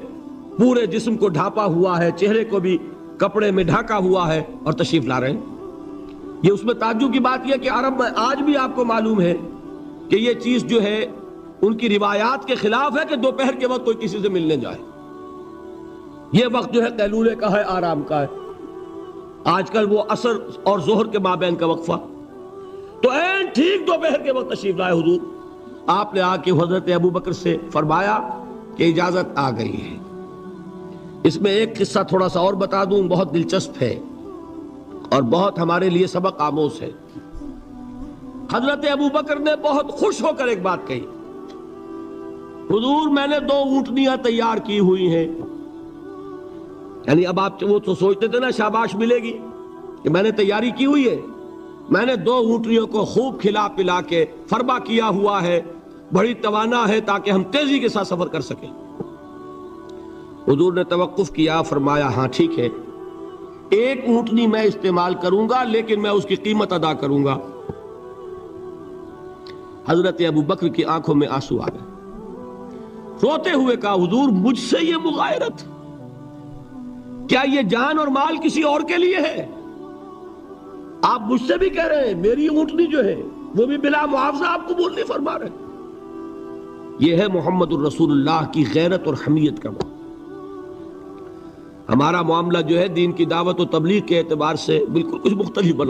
پورے جسم کو ڈھانپا ہوا ہے، چہرے کو بھی کپڑے میں ڈھانکا ہوا ہے اور تشریف لا رہے ہیں۔ یہ اس میں تعجب کی بات یہ کہ عرب میں آج بھی آپ کو معلوم ہے کہ یہ چیز جو ہے ان کی روایات کے خلاف ہے کہ دوپہر کے وقت کوئی کسی سے ملنے جائے۔ یہ وقت جو ہے قیلولے کا ہے، آرام کا ہے۔ آج کل وہ عصر اور ظہر کے مابین کا وقفہ، تو این ٹھیک دوپہر کے وقت تشریف لائے حضور۔ آپ نے آ کے حضرت ابوبکر سے فرمایا کہ اجازت آ گئی ہے۔ اس میں ایک قصہ تھوڑا سا اور بتا دوں، بہت دلچسپ ہے اور بہت ہمارے لیے سبق آموز ہے۔ حضرت ابوبکر نے بہت خوش ہو کر ایک بات کہی، حضور میں نے 2 اونٹنیاں تیار کی ہوئی ہیں۔ یعنی اب آپ وہ تو سوچتے تھے نا شاباش ملے گی کہ میں نے تیاری کی ہوئی ہے، میں نے 2 اونٹنیوں کو خوب کھلا پلا کے فربا کیا ہوا ہے، بڑی توانا ہے تاکہ ہم تیزی کے ساتھ سفر کر سکیں۔ حضور نے توقف کیا، فرمایا ہاں ٹھیک ہے، 1 اونٹنی میں استعمال کروں گا لیکن میں اس کی قیمت ادا کروں گا۔ حضرت ابوبکر کی آنکھوں میں آنسو آ گئے، روتے ہوئے کہا حضور مجھ سے یہ مغایرت، کیا یہ جان اور مال کسی اور کے لیے ہے؟ آپ مجھ سے بھی کہہ رہے ہیں میری اونٹنی جو ہے وہ بھی بلا معاوضہ آپ قبول نہیں فرما رہے۔ یہ ہے محمد الرسول اللہ کی غیرت اور حمیت کا معاملہ۔ ہمارا معاملہ جو ہے دین کی دعوت و تبلیغ کے اعتبار سے بالکل کچھ مختلف بنا۔